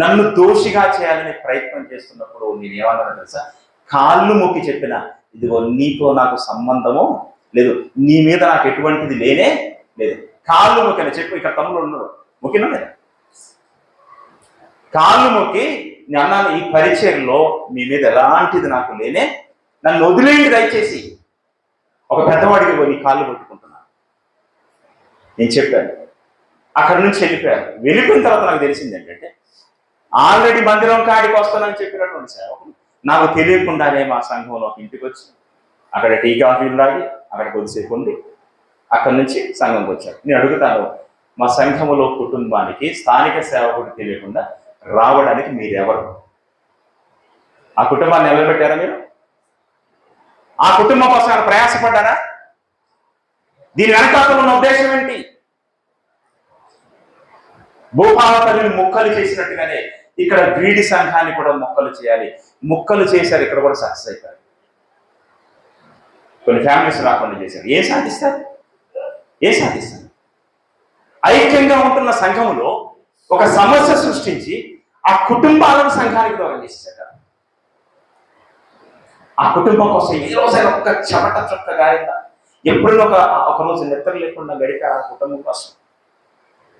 నన్ను దోషిగా చేయాలనే ప్రయత్నం చేస్తున్నప్పుడు నేను ఏమన్నాను తెలుసా? కాళ్ళు మొక్కి చెప్పిన, ఇదిగో నీతో నాకు సంబంధము లేదు, నీ మీద నాకు ఎటువంటిది లేనే లేదు. కాళ్ళు మొక్కిన చెప్పు, ఇక్కడ తమ్ముడు ఉన్నాడు, మొక్కినా లేదా? కాళ్ళు మొక్కి నేను అన్నాను, ఈ పరిచయంలో మీ మీద ఎలాంటిది నాకు లేనే, నన్ను వదిలేయండి దయచేసి. ఒక పెద్దవాడికి నీ కాళ్ళు పట్టుకుంటున్నాను నేను చెప్పాను. అక్కడి నుంచి వెళ్ళిపోయిన తర్వాత నాకు తెలిసింది ఏంటంటే, ఆల్రెడీ మందిరం కాడికి వస్తానని చెప్పినటువంటి సేవకులు నాకు తెలియకుండానే మా సంఘంలో ఒక ఇంటికి వచ్చి అక్కడ టీ కాఫీలు తాగి అక్కడ కొద్దిసేపు ఉంది, అక్కడి నుంచి సంఘంకి వచ్చారు. నేను అడుగుతాను, మా సంఘములో కుటుంబానికి స్థానిక సేవకుడు తెలియకుండా రావడానికి మీరెవరు? ఆ కుటుంబాన్ని నిలబెట్టారా మీరు? ఆ కుటుంబం కోసం ఆయన ప్రయాసపడ్డారా? దీని వెనకాల ఉన్న ఉద్దేశం ఏంటి? భూపాల తల్లిని ముక్కలు చేసినట్టుగానే ఇక్కడ గ్రీడి సంఘాన్ని కూడా ముక్కలు చేయాలి. ముక్కలు చేశారు, ఇక్కడ కూడా సక్సెస్ అయిపోయారు. కొన్ని ఫ్యామిలీస్ రాకుండా చేశారు. ఏం సాధిస్తారు? ఐక్యంగా ఉంటున్న సంఘంలో ఒక సమస్య సృష్టించి ఆ కుటుంబాలను సంఘానికి దూరం చేసేసారు. ఆ కుటుంబం కోసం ఏ రోజైనా ఒక్క చెమట చుక్క గారిందా? ఎప్పుడైనా ఒక రోజు నిద్ర లేకుండా గడిపారు ఆ కుటుంబం కోసం.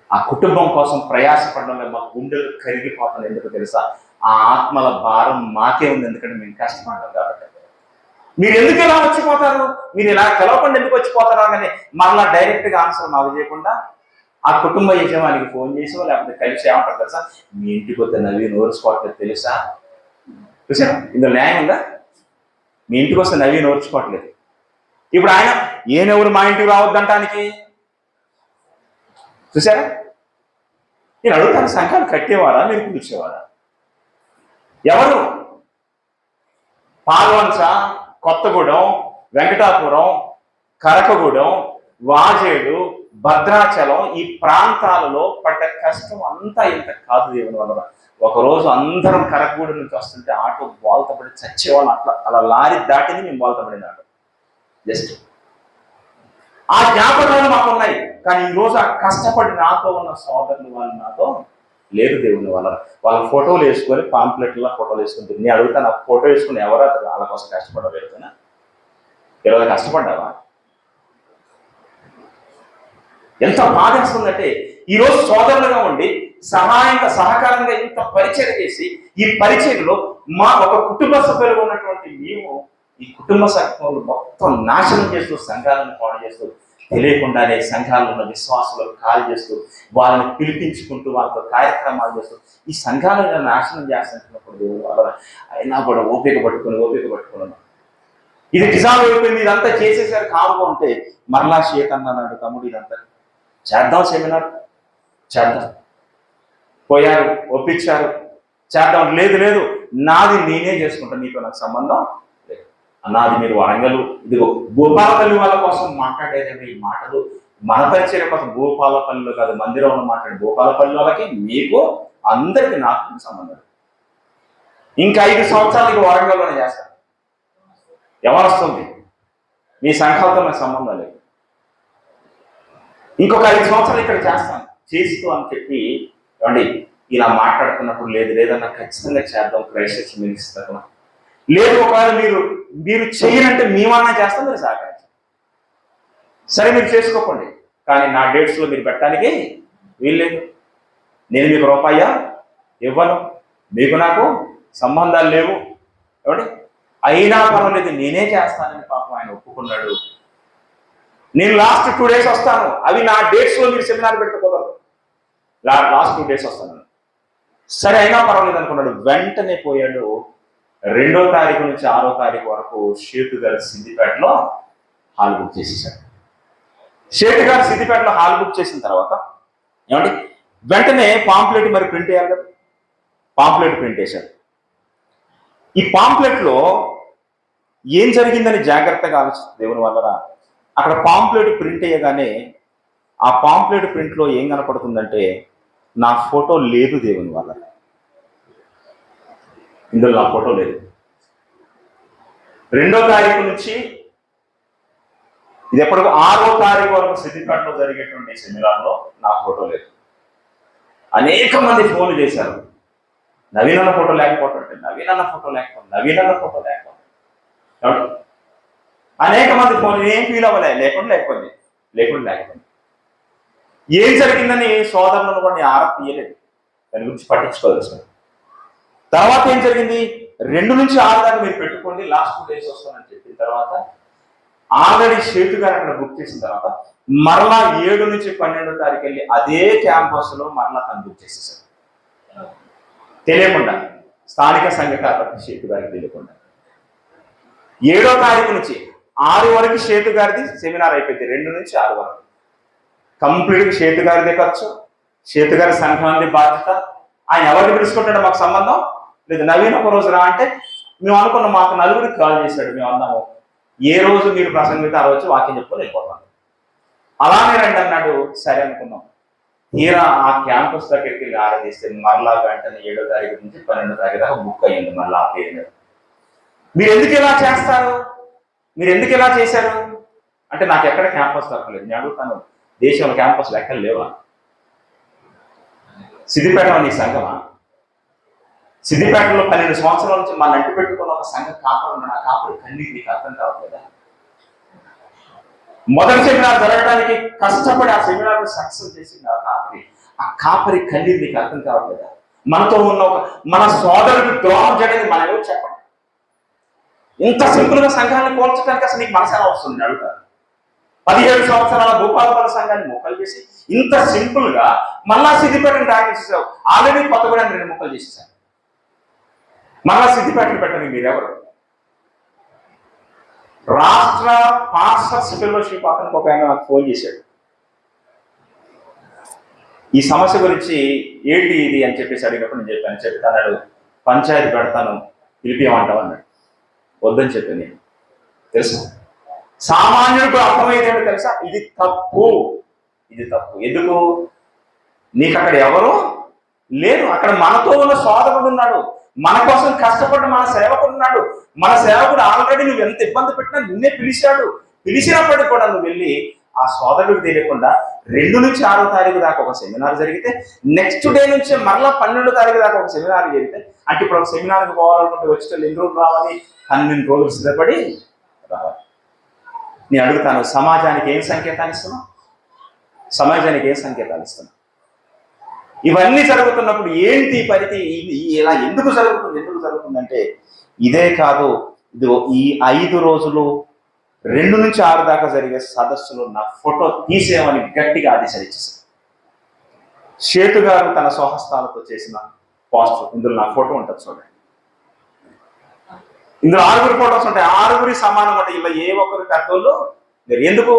ఆ కుటుంబం కోసం ప్రయాసపడడం మా గుండెలు కరిగిపోతుంది. ఎందుకు తెలుసా? ఆ ఆత్మల భారం మాకే ఉంది, ఎందుకంటే మేము కష్టపడ్డాం కాబట్టి. మీరు ఎందుకు ఇలా వచ్చిపోతారు, మీరు ఇలా కలవకుండా ఎందుకు వచ్చిపోతారు అని మళ్ళా డైరెక్ట్గా ఆన్సర్ మాకు చేయకుండా ఆ కుటుంబ యజమానికి ఫోన్ చేసి లేకపోతే కలిసి ఏమంటారు తెలుసా? మీ ఇంటికి వస్తే నవీన్ ఓర్చుకోవట్లేదు తెలుసా? చూసా, ఇందులో న్యాయం ఉందా? మీ ఇంటికి వస్తే నవీన్ ఓర్చుకోవట్లేదు. ఇప్పుడు ఆయన ఏనెవరు మా ఇంటికి రావద్దంటానికి? చూసారా? నేను అడుగుతాను, సంఘాలు కట్టేవారా మీరు పిలిచేవారా? ఎవరు? పాల్వంచ, కొత్తగూడెం, వెంకటాపురం, కరకగూడెం, వాజేడు, భద్రాచలం ఈ ప్రాంతాలలో పడ్డ కష్టం అంతా ఇంత కాదు దేవుని వల్ల. ఒకరోజు అందరం కరకగూడెం నుంచి వస్తుంటే ఆటో బోల్తపడి చచ్చేవాళ్ళం. అలా లారీ దాటింది, మేము బోల్తపడిన ఆటో. జస్ట్ ఆ జ్ఞాపకాలు మాకు ఉన్నాయి. కానీ ఈరోజు ఆ కష్టపడి నాతో ఉన్న సోదరులు వాళ్ళు నాతో లేరు దేవుని వల్ల. వాళ్ళ ఫోటోలు వేసుకొని పాంప్లెట్ల ఫోటోలు వేసుకుంటుంది. నేను అడుగుతాను, ఆ ఫోటో వేసుకుని ఎవరో అతను వాళ్ళ కోసం కష్టపడలేదునా? ఈరోజు కష్టపడ్డావా? ఎంత బాధేస్తుందంటే ఈరోజు సోదరులుగా ఉండి సహకారంగా ఇంత పరిచయం చేసి ఈ పరిచయంలో మా ఒక కుటుంబ సభ్యులుగా ఉన్నటువంటి మేము ఈ కుటుంబ సంఘంలో మొత్తం నాశనం చేస్తూ సంఘాలను పాడు చేస్తూ తెలియకుండానే సంఘాల్లో ఉన్న విశ్వాసాలకు కాల్ చేస్తూ వాళ్ళని పిలిపించుకుంటూ వాళ్ళతో కార్యక్రమాలు చేస్తూ ఈ సంఘాలను నాశనం చేస్తున్నప్పుడు దేవుడు వాళ్ళ అయినా కూడా ఓపిక పట్టుకుని ఇది డిజాల్వ్ అయిపోయింది, ఇదంతా చేసేసారు కాముగా ఉంటే మరలా షేక్ అన్నాడు, తమ్ముడు ఇదంతా చేద్దాం, సెమినార్ చేద్దాం. పోయారు, ఒప్పించారు, చేద్దాం. లేదు నాది నేనే చేసుకుంటాను, నీతో నాకు సంబంధం లేదు. నాది మీరు వరంగల్, ఇదిగో భూపాలపల్లి వాళ్ళ కోసం మాట్లాడేది ఈ మాటలు మన పరిచయం కోసం భూపాలపల్లిలో కాదు, మందిరంలో మాట్లాడే భూపాలపల్లి వాళ్ళకి మీకు అందరికి నాకు సంబంధం. ఇంకా 5 సంవత్సరాలకి వరంగల్లోనే చేస్తాను. ఎవరు వస్తుంది? మీ సంఘాలతో నాకు సంబంధం లేదు. ఇంకొక 5 సంవత్సరాలు ఇక్కడ చేస్తాను చేస్తూ అని చెప్పి ఏమండి ఇలా మాట్లాడుతున్నప్పుడు లేదన్నా ఖచ్చితంగా చేద్దాం క్రైస్ట్ మినిస్టర్. లేదు ఒకవేళ మీరు చేయనంటే మేమన్నా చేస్తాం, మీరు సహకరించాలి. సరే మీరు చేసుకోకండి, కానీ నా డేట్స్లో మీరు పెట్టడానికి వీల్లేదు. నేను మీకు రూపాయా ఇవ్వను, మీకు నాకు సంబంధాలు లేవు. ఏమండి అయినా పర్వాలేదు నేనే చేస్తానని పాపం ఆయన ఒప్పుకున్నాడు. నేను లాస్ట్ 2 days వస్తాను, అవి నా డేట్స్లో మీరు సెమినార్ పెడితే కుదరదు, లాస్ట్ 2 days వస్తాను. సరే అయినా పర్వాలేదు అనుకున్నాడు. వెంటనే పోయాడు. 2వ తారీఖు నుంచి 6వ తారీఖు వరకు షేటు గారు సిద్దిపేటలో హాల్ బుక్ చేసేసాడు. షేటు గారు సిద్దిపేటలో హాల్ బుక్ చేసిన తర్వాత ఏమండి వెంటనే పాంప్లెట్ మరి ప్రింట్ చేయాలి కదా, పాంప్లెట్ ప్రింట్ చేశారు. ఈ పాంప్లెట్లో ఏం జరిగిందని జాగ్రత్తగా ఆలోచిస్తుంది దేవుని వల్ల. అక్కడ పాంప్లెట్ ప్రింట్ అయ్యగానే ఆ పాంప్లెట్ ప్రింట్లో ఏం కనపడుతుందంటే నా ఫోటో లేదు దేవుని వల్ల. ఇందులో నా ఫోటో లేదు. 2వ తారీఖు నుంచి ఇది ఎప్పటికో 6వ తారీఖు వరకు సిద్దిపేటలో జరిగేటువంటి సెమినార్లో నా ఫోటో లేదు. అనేక మంది ఫోన్లు చేశారు, నవీనన్న ఫోటో లేకపోవటం, నవీనన్న ఫోటో లేకపోవటం. అనేక మంది ఫోన్ ఏం ఫీల్ అవ్వలే, లేకుండా ఏం జరిగిందని సోదరులను కూడా నేను ఆరా తీయలేదు, దాని గురించి పట్టించుకోవాల్సిన. తర్వాత ఏం జరిగింది? 2 నుంచి 6 దాకా మీరు పెట్టుకోండి, లాస్ట్ 2 days వస్తానని చెప్పిన తర్వాత ఆల్రెడీ షేటు గారు అక్కడ బుక్ చేసిన తర్వాత మరలా 7 నుంచి 12వ తారీఖు వెళ్ళి అదే క్యాంపస్లో మరలా తను బుక్ చేసేసారు. తెలియకుండా స్థానిక సంఘ కాబట్టి షేటు గారికి తెలియకుండా 7వ తారీఖు నుంచి 6 వరకు సేతు గారిది సెమినార్ అయిపోయింది, 2 నుంచి 6 వరకు కంప్లీట్గా సేతు గారిదే ఖర్చు, సేతు గారి సంఘానికి బాధ్యత. ఆయన ఎవరిని పిలుచుకుంటాడో మాకు సంబంధం లేదు. నవీన్ ఒక రోజు రా అంటే మేము అనుకున్నాం, మాకు నలుగురికి కాల్ చేశాడు. మేము అన్నాము ఏ రోజు మీరు ప్రసంగితే ఆ రోజు వాక్యం చెప్పుకొని వెళ్ళిపోతాం. అలానే రండి అన్నాడు. సరే అనుకున్నాం. తీరా ఆ క్యాంపస్ దగ్గరికి వెళ్ళి ఆరాధిస్తే మరలా వెంటనే 7వ తారీఖు నుంచి 12వ తారీఖు దాకా బుక్ అయ్యింది మళ్ళీ ఆ పేరు మీద. మీరు ఎందుకు ఇలా చేస్తారు, మీరు ఎందుకు ఇలా చేశారు అంటే నాకు ఎక్కడ క్యాంపస్ దొరకలేదు. నేను అడుగుతాను, దేశంలో క్యాంపస్ లెక్కలు లేవా? సిద్దిపేట నీ సంఘమా? సిద్దిపేటలో 12 సంవత్సరాల నుంచి మన అంటి పెట్టుకున్న ఒక సంఘం కాపాడు ఉన్నాడు. ఆ కాపాడు కన్నీరు నీకు అర్థం కావట్లేదా? మొదటి సెమినార్ జరగడానికి కష్టపడి ఆ సెమినార్ సక్సెస్ చేసింది ఆ కాపరి కన్నీరు నీకు అర్థం కావట్లేదా? మనతో ఉన్న ఒక మన సోదరుడికి ద్రోహం చేయడానికి మన ఎవరు చెప్పండి. ఇంత సింపుల్ గా సంఘాన్ని పోల్చడానికి అసలు నీకు మనసు ఎలా వస్తుంది అడుగుతారు. 17 సంవత్సరాల భూపాలపల్లి సంఘాన్ని మొక్కలు చేసి ఇంత సింపుల్ గా మళ్ళా సిద్దిపేటను టార్గెట్ చేసావు. ఆల్రెడీ కొత్తగూడెం 2 మొక్కలు చేసేసాను, మళ్ళా సిద్దిపేటను పెట్టండి. మీరెవరు? రాష్ట్ర పాస్టర్స్ ఫెలోషిప్ అతనికి ఒక ఆయన నాకు ఫోన్ చేశాడు. ఈ సమస్య గురించి ఏంటి ఇది అని చెప్పేసి అడిగినప్పుడు నేను చెప్పాను. అన్నాడు పంచాయతీ పెడతాను పిలిపియమంటావు అన్నాడు. వద్దని చెప్పాను నేను. తెలుసు సామాన్యుడికి అర్థమైతే తెలుసా, ఇది తప్పు, ఇది తప్పు. ఎందుకు? నీకు అక్కడ ఎవరు లేరు, అక్కడ మనతో ఉన్న సోదరుడు ఉన్నాడు, మన కోసం కష్టపడి మన సేవకుడు ఉన్నాడు. మన సేవకుడు ఆల్రెడీ నువ్వు ఎంత ఇబ్బంది పెట్టినా నిన్నే పిలిచాడు. పిలిచినప్పటికీ కూడా నువ్వు వెళ్ళి ఆ సోదరుడికి తెలియకుండా 2 నుంచి 6వ తారీఖు దాకా ఒక సెమినార్ జరిగితే, నెక్స్ట్ డే నుంచి మరలా 12వ తారీఖు దాకా ఒక సెమినార్ జరిగితే, అంటే ఇప్పుడు ఒక సెమినార్కి పోవాలనుకుంటే వచ్చేటప్పుడు ఎన్ని రోజులు రావాలి? 12 రోజులు సిద్ధపడి రావాలి. నేను అడుగుతాను, సమాజానికి ఏం సంకేతాలు ఇస్తున్నావు? సమాజానికి ఏం సంకేతాలు ఇస్తున్నావు? ఇవన్నీ జరుగుతున్నప్పుడు ఏంటి పరిధి? ఇలా ఎందుకు జరుగుతుందంటే ఇదే కాదు, ఇది ఈ 5 రోజులు 2 నుంచి 6 దాకా జరిగే సదస్సులో నా ఫోటో తీసేయమని గట్టిగా ఆదేశాలు ఇచ్చేసాను. సేతు గారు తన స్వహస్తాలతో చేసిన పోస్టర్, ఇందులో నా ఫోటో ఉంటుంది చూడండి. ఇందులో 6 ఫోటోస్ ఉంటాయి. 6 సమానం ఉంటాయి. ఇలా ఏ ఒక్కరు పెద్దోళ్ళు ఎందుకు?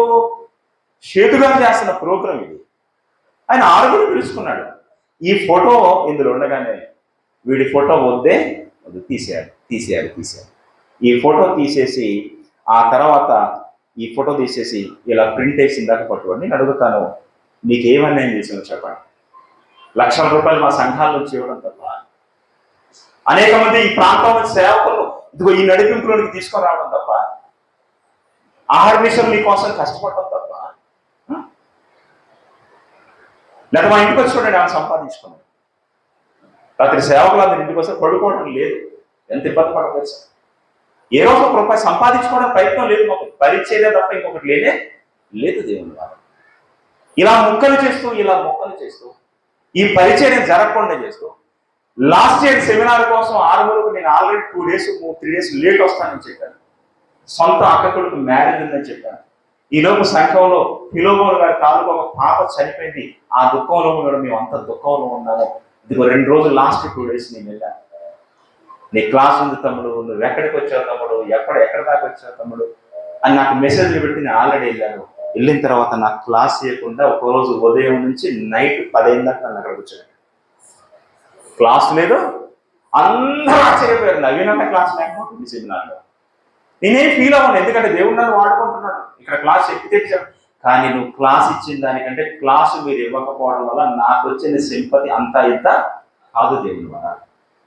సేతు గారు చేస్తున్న ప్రోగ్రాం ఇది. ఆయన 6 పిలుచుకున్నాడు. ఈ ఫోటో ఇందులో ఉండగానే వీడి ఫోటో వద్దు తీసేయాలి. ఈ ఫోటో తీసేసి ఆ తర్వాత ఈ ఫోటో తీసేసి ఇలా ప్రింట్ వేసిన దాకా పట్టుకోండి. నేను అడుగుతాను, నీకేమన్నా ఏం చేసాను చెప్పండి. లక్షల రూపాయలు మా సంఘాల నుంచి ఇవ్వడం తప్ప, అనేక మంది ఈ ప్రాంతంలో సేవకులు ఇదిగో ఈ నడిపింపులోనికి తీసుకొని రావడం తప్ప, ఆహార్నిషం నీ కోసం కష్టపడడం తప్ప, లేదా మా ఇంటికి వచ్చి చూడండి ఆమె సంపాదించుకున్నాడు. రాత్రి సేవకులు అందరి ఇంటికి వస్తే పడుకోవడం లేదు. ఎంత ఇబ్బంది పడవచ్చు. ఏ రోజు ఒక రూపాయి సంపాదించుకోవడం ప్రయత్నం లేదు. మాకు పరిచర్య తప్ప ఇంకొకటి లేదు దేవుని వారు. ఇలా మొక్కలు చేస్తూ ఈ పరిచర్య జరగకుండా చేస్తూ లాస్ట్ ఇయర్ సెమినార్ కోసం 6 నేను ఆల్రెడీ 2 days 3 days లేట్ వస్తానని చెప్పాను. సొంత అక్క కొడుకు మ్యారేజ్ ఉందని చెప్పాను. ఈ లోపు సంఘంలో ఫిలోమోను గారి తాలూకు ఒక పాప చనిపోయింది. ఆ దుఃఖంలో కూడా మేము అంత దుఃఖంలో ఉన్నాము. ఇదిగో 2 రోజులు లాస్ట్ 2 days నేను వెళ్ళాను. నీ క్లాస్ ఉంది తమ్ముడు, నువ్వు ఎక్కడికి వచ్చావు తమ్ముడు, ఎక్కడ దాకా వచ్చావు తమ్ముడు అని నాకు మెసేజ్లు పెట్టి నేను ఆల్రెడీ వెళ్ళాను. వెళ్ళిన తర్వాత నాకు క్లాస్ చేయకుండా ఒక రోజు ఉదయం నుంచి నైట్ 10 దాకా నన్ను అక్కడ కూర్చోండి. క్లాస్ లేదు. అందరూ ఆశ్చర్యపోయారు, నవీనన్న క్లాస్ లేకపోతుంది సెమినార్లో. నేనేం ఫీల్ అవ్వను, ఎందుకంటే దేవుడు నన్ను వాడుకుంటున్నాడు. ఇక్కడ క్లాస్ ఎక్కితే కానీ నువ్వు క్లాస్ ఇచ్చిన దానికంటే క్లాసు మీరు ఇవ్వకపోవడం వల్ల నాకు వచ్చిన సింపతి అంతా ఇంత కాదు దేవుని వల్ల.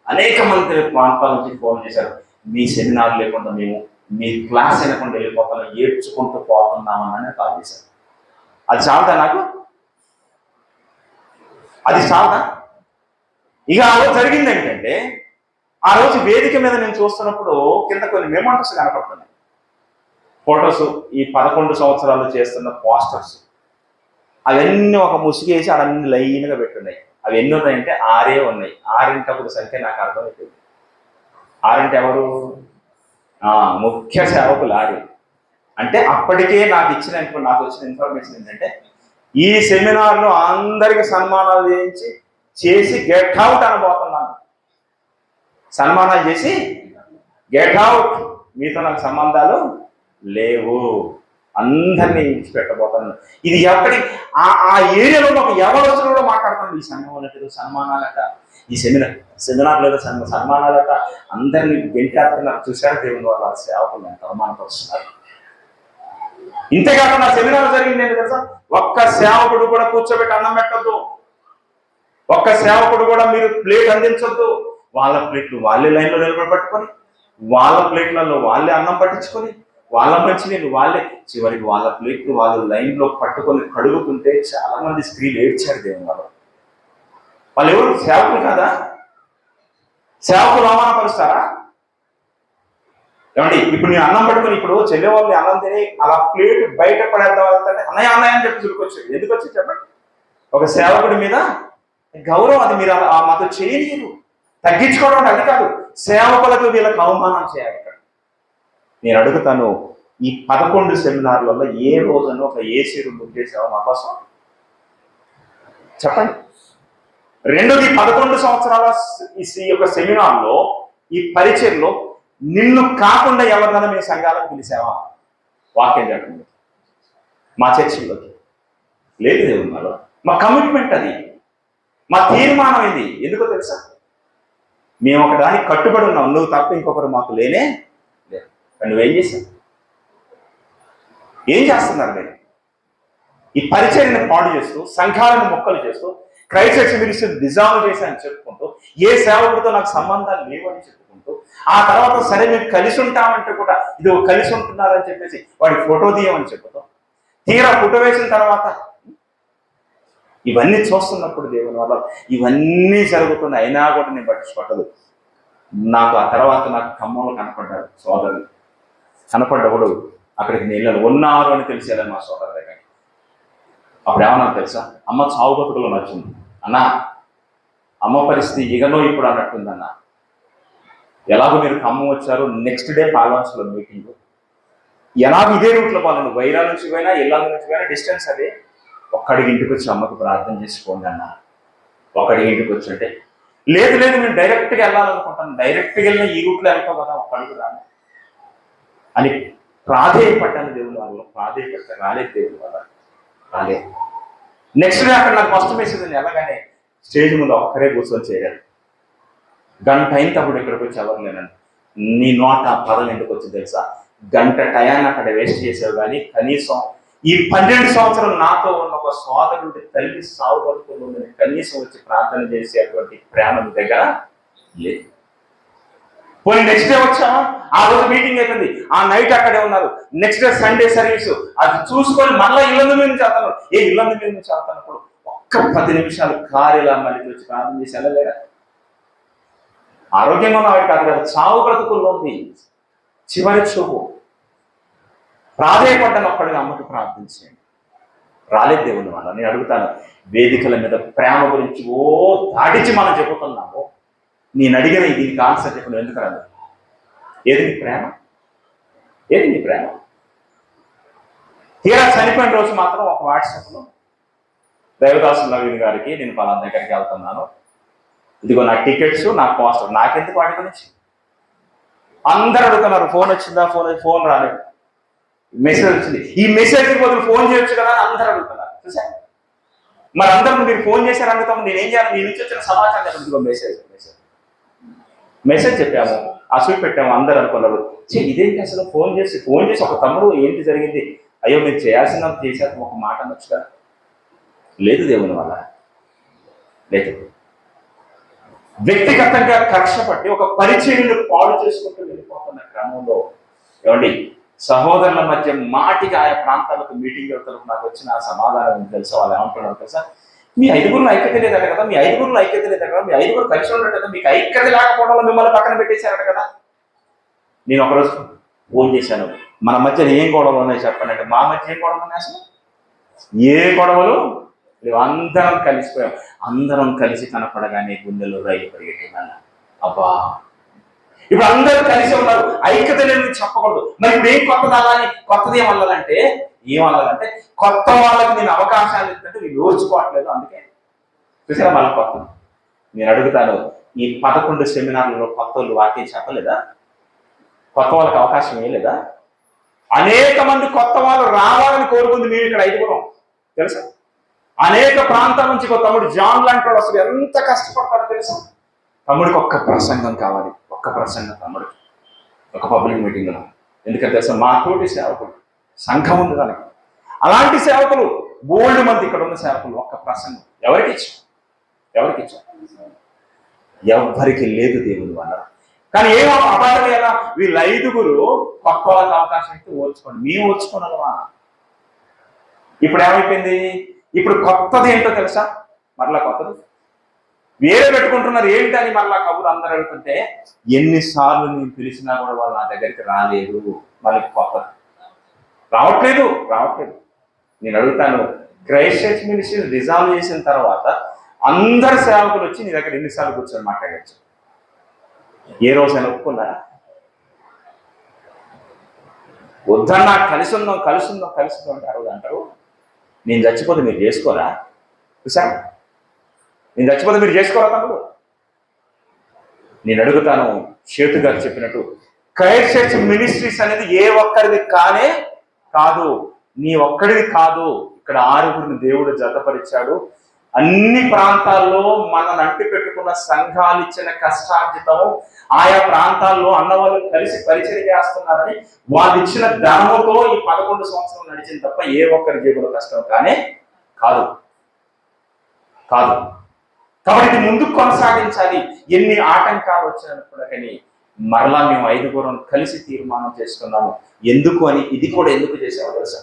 అనేక మంది ప్రాంతాల నుంచి ఫోన్ చేశారు, మీ సెమినార్ లేకుండా మేము మీ క్లాస్ వినకుండా వెళ్ళిపోతాను, ఏడ్చుకుంటూ పోతున్నామని కాల్ చేశారు. అది చాలదా నాకు? అది చాలదా? ఇక ఆ రోజు జరిగింది ఏంటంటే, ఆ రోజు వేదిక మీద నేను చూస్తున్నప్పుడు కింద కొన్ని మెమోంటోస్ కనపడుతున్నాయి. ఫొటోస్, ఈ 11 సంవత్సరాలు చేస్తున్న పోస్టర్స్, అవన్నీ ఒక ముసుగేసి అవన్నీ లైన్గా పెట్టున్నాయి. అవి ఎన్ని ఉన్నాయంటే 6 ఉన్నాయి. 6 సంఖ్య నాకు అర్థమైపోయింది. 6 ఎవరు? ముఖ్య సేవకులు 6. అంటే అప్పటికే నాకు వచ్చిన ఇన్ఫర్మేషన్ ఏంటంటే, ఈ సెమినార్లో అందరికి సన్మానాలు చేసి గెట్ అవుట్ అనబోతున్నాను. సన్మానాలు చేసి గెట్ అవుట్, మీతో నాకు సంబంధాలు లేవు. అందరినీ విడిచిపెట్టబోతాను. ఇది ఎక్కడి ఆ ఏరియాలో ఒక ఎవరు వచ్చినా కూడా మాట్లాడతాను. ఈ సంఘం అన్నట్టు సన్మానాలట, ఈ సెమినార్ లేదా సన్మానాలట, అందరినీ వెంటాడుతున్నారు. చూశారు దేవుని వాళ్ళ సేవకులు ఎంత అవమానపరుస్తున్నారు. ఇంతేకాకుండా సెమినార్ జరిగింది ఏంటి తెలుసా? ఒక్క సేవకుడు కూడా కూర్చోబెట్టి అన్నం పెట్టద్దు, ఒక్క సేవకుడు కూడా మీరు ప్లేట్ అందించొద్దు. వాళ్ళ ప్లేట్లు వాళ్ళే లైన్లో నిలబెట్టుకొని, వాళ్ళ ప్లేట్లలో వాళ్ళే అన్నం పట్టించుకొని, వాళ్ళ మంచినీళ్ళు వాళ్ళే, చివరికి వాళ్ళ ప్లేట్లు వాళ్ళు లైన్లో పట్టుకొని కడుగుతుంటే చాలా మంది స్త్రీలు ఏడ్చారు దేవుని వాళ్ళు ఎవరు? సేవకులు కాదా? సేవకులు అవమానపరుస్తారా? ఏమండి, ఇప్పుడు నేను అన్నం పట్టుకొని ఇప్పుడు చెల్లె వాళ్ళని అన్నం తిని అలా ప్లేట్ బయట పడేద్దాం వెళ్తానే అన్నయ్య అన్నయ్య అని చెప్పి చురుకొచ్చాడు. ఎందుకు వచ్చి చెప్పండి? ఒక సేవకుడి మీద గౌరవం. అది మీరు మాతో చేయలేరు. తగ్గించుకోవడం అది కాదు, సేవకులకు వీళ్ళకి అవమానం చేయాలి. నేను అడుగుతాను, ఈ 11 సెమినార్లలో ఏ రోజున ఒక ఏసీ రూమ్ బుక్ చేసావా మా కోసం? చెప్పండి. రెండోది, 11 సంవత్సరాల ఈ యొక్క సెమినార్లో, ఈ పరిచయంలో నిన్ను కాకుండా ఎవరినైనా మీ సంఘాలకు పిలిచావా? వాక్యం చెప్పండి. మా చర్చిలోకి లేదు దేవుని వాళ్ళు. మా కమిట్మెంట్ అది, మా తీర్మానం ఇది. ఎందుకో తెలుసా? మేము ఒక దానికి కట్టుబడి ఉన్నాం. నువ్వు తప్ప ఇంకొకరు మాకు లేనే లేదు. నువ్వేం చేశావు? ఏం చేస్తున్నారు మీరు? ఈ పరిచర్యను పాడు చేస్తూ, సంఘాలను మొక్కలు చేస్తూ, క్రైస్ట్ మినిస్ట్రీ డిజాల్వ్ చేశానని చెప్పుకుంటూ, ఏ సేవకుడితో నాకు సంబంధాలు లేవని చెప్పుకుంటూ, ఆ తర్వాత సరే మేము కలిసి ఉంటామంటే కూడా ఇది కలిసి ఉంటున్నారని చెప్పేసి వాడి ఫోటో తీయమని చెప్పుతాం. తీరా ఫోటో వేసిన తర్వాత ఇవన్నీ చూస్తున్నప్పుడు దేవుని వల్ల ఇవన్నీ జరుగుతున్నాయి. అయినా కూడా నేను పట్టించుకోవట్లేదు. నాకు ఆ తర్వాత నాకు ఖమ్మంలో కనపడ్డాడు సోదరుడు. కనపడ్డప్పుడు అక్కడికి నీళ్ళు ఉన్నారు అని తెలిసేయాలని మా సోదరు దగ్గర. అప్పుడు ఏమన్నా తెలుసా? అమ్మ చావు బతుకులో నచ్చింది అన్నా, అమ్మ పరిస్థితి ఇగనో ఇప్పుడు అన్నట్టుందన్న. ఎలాగో మీరు ఖమ్మం వచ్చారు, నెక్స్ట్ డే పాల్వాన్స్లో మీటింగ్, ఎలాగో ఇదే రూట్లో వాళ్ళు వైరా నుంచి పోయినా ఇళ్ళ నుంచి పోయినా డిస్టెన్స్ అదే. ఒక్కడికి ఇంటికి వచ్చి అమ్మకు ప్రార్థన చేసుకోండి అన్న. ఒక్కడికి ఇంటికి వచ్చి అంటే లేదు లేదు నేను డైరెక్ట్గా వెళ్ళాలనుకుంటాను. డైరెక్ట్గా వెళ్ళిన ఈ రూట్లో వెళ్తావు కదా, ఒక్కడికి రాను అని ప్రాధేయపడ్డాను దేవుని వాళ్ళు. ప్రాధేయపడ్డా రాలేదు దేవుని వల్ల, రాలేదు. నెక్స్ట్ డే అక్కడ నాకు ఫస్ట్ మెసేజ్ వెళ్ళగానే స్టేజ్ ముందు ఒక్కరే కూర్చొని చేయాలి. గంట అయిన తప్పుడు ఇక్కడికి వచ్చి ఎవరు లేనండి. నీ నోట పదం ఎందుకు వచ్చి తెలుసా? గంట టయాన్ని అక్కడ వేస్ట్ చేసావు, కానీ కనీసం ఈ 12 సంవత్సరాలు నాతో ఉన్న ఒక సోదరుడి తల్లి సాగు పడుతుందని కనీసం వచ్చి ప్రార్థన చేసేటువంటి ప్రేమ దగ్గర లేదు. పోనీ నెక్స్ట్ డే వచ్చామా, ఆ రోజు మీటింగ్ అయిపోయింది, ఆ నైట్ అక్కడే ఉన్నారు. నెక్స్ట్ డే సండే సర్వీసు అది చూసుకొని మళ్ళీ ఇళ్ళందు మీద నుంచి వెళ్తాను. ఇళ్ళందు మీద నుంచి వెళ్తానప్పుడు ఒక్క 10 నిమిషాలు కారేలా మళ్ళీ వచ్చి ప్రార్థన చేసి వెళ్ళలేరా? ఆరోగ్యంగా ఉన్నవాడు కాదు కదా, చావు బ్రతుకుల్లో ఉంది చివరి చూపు. ప్రాధేయపడ్డాను ఒక్కడిగా అమ్మకి ప్రార్థించేయండి. రాలేదు దేవుని వల్ల. నేను అడుగుతాను, వేదికల మీద ప్రేమ గురించి దాటించి మనం చెబుతున్నాము. నేను అడిగిన దీనికి ఆన్సర్ చెప్పిన ఎందుకు రాదు? ఏది నీ ప్రేమ? ఏది నీ ప్రేమ? తీరా చనిపోయిన రోజు మాత్రం ఒక వాట్సాప్లో దేవదాసు నవీన్ గారికి నేను పలానా దగ్గరికి వెళ్తున్నాను, ఇదిగో నా టికెట్స్, నా పోస్టర్. నాకెందుకు వాటి గురించి? అందరూ అడుగుతున్నారు, ఫోన్ వచ్చిందా? ఫోన్ రాలేదు. మెసేజ్ వచ్చింది, ఈ మెసేజ్ బదులు ఫోన్ చేయొచ్చు కదా అని అందరూ అడుగుతున్నారు. చూసా? మరి అందరూ మీరు ఫోన్ చేశారు అడుగుతాము, నేనేం చేయాలి? నీ నుంచి వచ్చిన సమాచారం చెప్పండి. మెసేజ్ చెప్పాము, అసలు పెట్టాము. అందరూ అనుకున్నారు, ఇదేంటి అసలు ఫోన్ చేసి ఒక తమ్ముడు ఏంటి జరిగింది, అయ్యో మీరు చేయాల్సినంత చేశారు, ఒక మాట అనొచ్చు కదా. లేదు దేవుని వల్ల లేదు. వ్యక్తిగతంగా కక్ష పట్టి ఒక పరిచర్యను పాడు చేసుకుంటూ వెళ్ళిపోతున్న క్రమంలో ఏమండి, సహోదరుల మధ్య మాటిగా ఆయా ప్రాంతాలకు మీటింగ్ వెళ్తారు. నాకు వచ్చిన సమాధానం తెలుసా? వాళ్ళు ఏమంటున్నారు తెలుసా? మీ 5గురులో ఐక్యత లేదట కదా, మీ 5గురులో ఐక్యత లేదట కదా, మీ 5గురు కలిసి ఉండట కదా, మీకు ఐక్యత లేకపోవడం వల్ల మిమ్మల్ని పక్కన పెట్టేశారట కదా. నేను ఒకరోజు ఫోన్ చేశాను, మన మధ్య ఏం గొడవలు ఉన్నాయి చెప్పండి అంటే, మా మధ్య ఏం గొడవలు ఉన్నాయి అసలు? ఏ గొడవలు లేవు. అందరం కలిసిపోయాం. అందరం కలిసి కనపడగానే గుండెలో రైలు పరిగెట్టిందన్న. అబ్బా, ఇప్పుడు అందరూ కలిసి ఉన్నారు, ఐక్యత లేదని చెప్పకూడదు. మరి ఇప్పుడు ఏం కొత్తది ఏమల్లాలంటే కొత్త వాళ్ళకి నేను అవకాశాలు ఇస్తుంటే వీళ్ళు ఓర్చుకోవట్లేదు. అందుకే చూసారా మళ్ళీ కొత్త. నేను అడుగుతాను, ఈ 11 సెమినార్లలో కొత్త వాళ్ళు వాక్యం చెప్పలేదా? కొత్త వాళ్ళకి అవకాశం ఏం లేదా? అనేక మంది కొత్త వాళ్ళు రావాలని కోరుకుంది మేము ఇక్కడ ఐదుగురం తెలుసా. అనేక ప్రాంతాల నుంచి ఒక తమ్ముడు జాన్ లాంటి వాడు అసలు ఎంత కష్టపడతాడో తెలుసా. తమ్ముడికి ఒక్క ప్రసంగం కావాలి, ఒక్క ప్రసంగం తమ్ముడికి ఒక పబ్లిక్ మీటింగ్లో. ఎందుకంటే తెలుసా, మా తోటి సేవకుడు సంఘం ఉంది దానికి. అలాంటి సేవకులు బోల్డ్ మంది ఇక్కడ ఉన్న సేవకులు ఒక్క ప్రసంగం ఎవరికి ఇచ్చాం? ఎవ్వరికి లేదు దేవుని వల్ల. కానీ ఏమో అపాయం ఎలా, వీళ్ళు ఐదుగురు కొత్త వాళ్ళకి అవకాశం అయితే ఓర్చుకోండి. మేము ఓర్చుకోగలమా? ఇప్పుడు ఏమైపోయింది? ఇప్పుడు కొత్తది ఏంటో తెలుసా, మరలా కొత్తది వేరే పెట్టుకుంటున్నారు. ఏంటి అని మరలా కబురు అందరూ అడుగుతుంటే, ఎన్నిసార్లు నేను పిలిచినా కూడా వాళ్ళు నా దగ్గరికి రాలేదు. మళ్ళీ కొత్తది రావట్లేదు. నేను అడుగుతాను, క్రైస్ట్ చర్చ్ మినిస్ట్రీ రిజాల్వ్ చేసిన తర్వాత అందరు సేవకులు వచ్చి నీ దగ్గర ఎన్నిసార్లు కూర్చొని మాట్లాడచ్చు? ఏ రోజైనా ఒప్పుకున్నారా? వద్దన్నా కలిసి ఉందాం అంటే అరవదు అంటారు. నేను చచ్చిపోతే మీరు చేసుకోరా? చూసా, నేను చచ్చిపోతే మీరు చేసుకోరా తమ్ముడు? నేను అడుగుతాను, చేతు గారు చెప్పినట్టు క్రైస్ట్ చర్చ్ మినిస్ట్రీస్ అనేది ఏ ఒక్కరిది కాదు, నీ ఒక్కడిది కాదు. ఇక్కడ ఆరుగురిని దేవుడు జతపరిచాడు. అన్ని ప్రాంతాల్లో మనల్ని అంటి పెట్టుకున్న సంఘాలు ఇచ్చిన కష్టార్జితం, ఆయా ప్రాంతాల్లో అన్నవాళ్ళు కలిసి పరిచయం చేస్తున్నారని వాళ్ళు ఇచ్చిన ధనముతో ఈ 11 సంవత్సరాలు నడిచింది తప్ప ఏ ఒక్కరి జేబులో కష్టం కాదు. కాబట్టి ఇది ముందుకు కొనసాగించాలి. ఎన్ని ఆటంకాలు వచ్చినప్పుడు కానీ మరలా మేము ఐదుగురం కలిసి తీర్మానం చేసుకున్నాము. ఎందుకు అని, ఇది కూడా ఎందుకు చేసామో తెలుసా,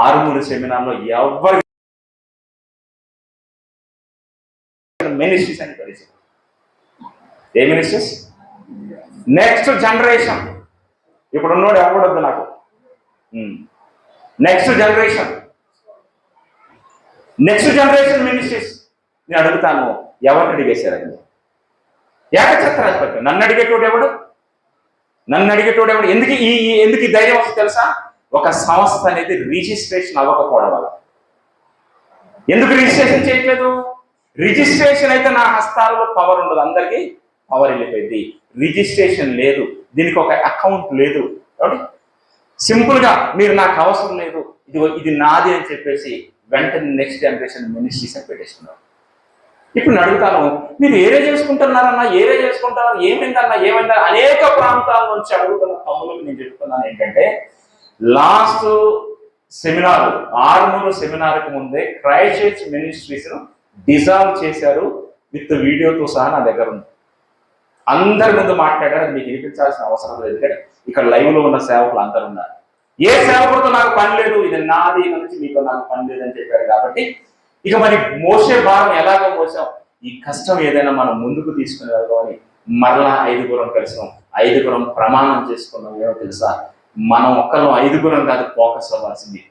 ఆరుమూరు సెమినార్లో ఎవరు మినిస్ట్రీస్ అని కలిసి, ఏ మినిస్ట్రీస్? Next generation. ఇప్పుడు ఉన్నోడు ఎవడొద్దు నాకు. Next generation ministries. నేను అడుగుతాను, ఎవరిని అడిగేశారండి? ఏకఛత్రాధిపతి. నన్ను అడిగేటోడు ఎవడు? ఎందుకు ఈ ధైర్యం వస్తుంది తెలుసా? ఒక సంస్థ అనేది రిజిస్ట్రేషన్ అవ్వకపోవడం వల్ల. ఎందుకు రిజిస్ట్రేషన్ చేయట్లేదు? రిజిస్ట్రేషన్ అయితే నా హస్తాలలో పవర్ ఉండదు, అందరికీ పవర్ వెళ్ళిపోయింది. రిజిస్ట్రేషన్ లేదు, దీనికి ఒక అకౌంట్ లేదు. కాబట్టి సింపుల్గా మీరు నాకు అవసరం లేదు, ఇది నాది అని చెప్పేసి వెంటనే నెక్స్ట్ జనరేషన్ మినిస్ట్రీస్ అని పెట్టేస్తున్నారు. ఇప్పుడు నేను అడుగుతాను, మీరు ఏరే చేసుకుంటున్నారన్నా, ఏమైందన్నా అనేక ప్రాంతాల నుంచి అడుగుతున్న తమ్ములకు నేను చెప్తున్నాను ఏంటంటే, లాస్ట్ సెమినార్ ఆరుమూరు సెమినార్కి ముందే క్రైస్ట్ చర్చ్ మినిస్ట్రీస్ డిజాల్వ్ చేశారు. విత్ వీడియోతో సహా నా దగ్గర ఉంది. అందరి ముందు మాట్లాడారు. అది మీకు వినిపించాల్సిన అవసరం లేదు. ఎందుకంటే ఇక్కడ లైవ్ లో ఉన్న సేవకులు అందరూ ఉన్నారు. ఏ సేవకుడితో నాకు పని లేదు, ఇది నాది నుంచి మీకు నాకు పని లేదని చెప్పారు. కాబట్టి ఇక మరి మోసే భారం ఎలాగో మోసాం, ఈ కష్టం ఏదైనా మనం ముందుకు తీసుకుని వెళ్దామని మరలా ఐదుగురం కలిసాం. ఐదుగురం ప్రమాణం చేసుకున్నాం. ఏమో తెలుసా, మనం ఒక్కరు ఐదుగురం కాదు ఫోకస్ అవ్వాల్సింది.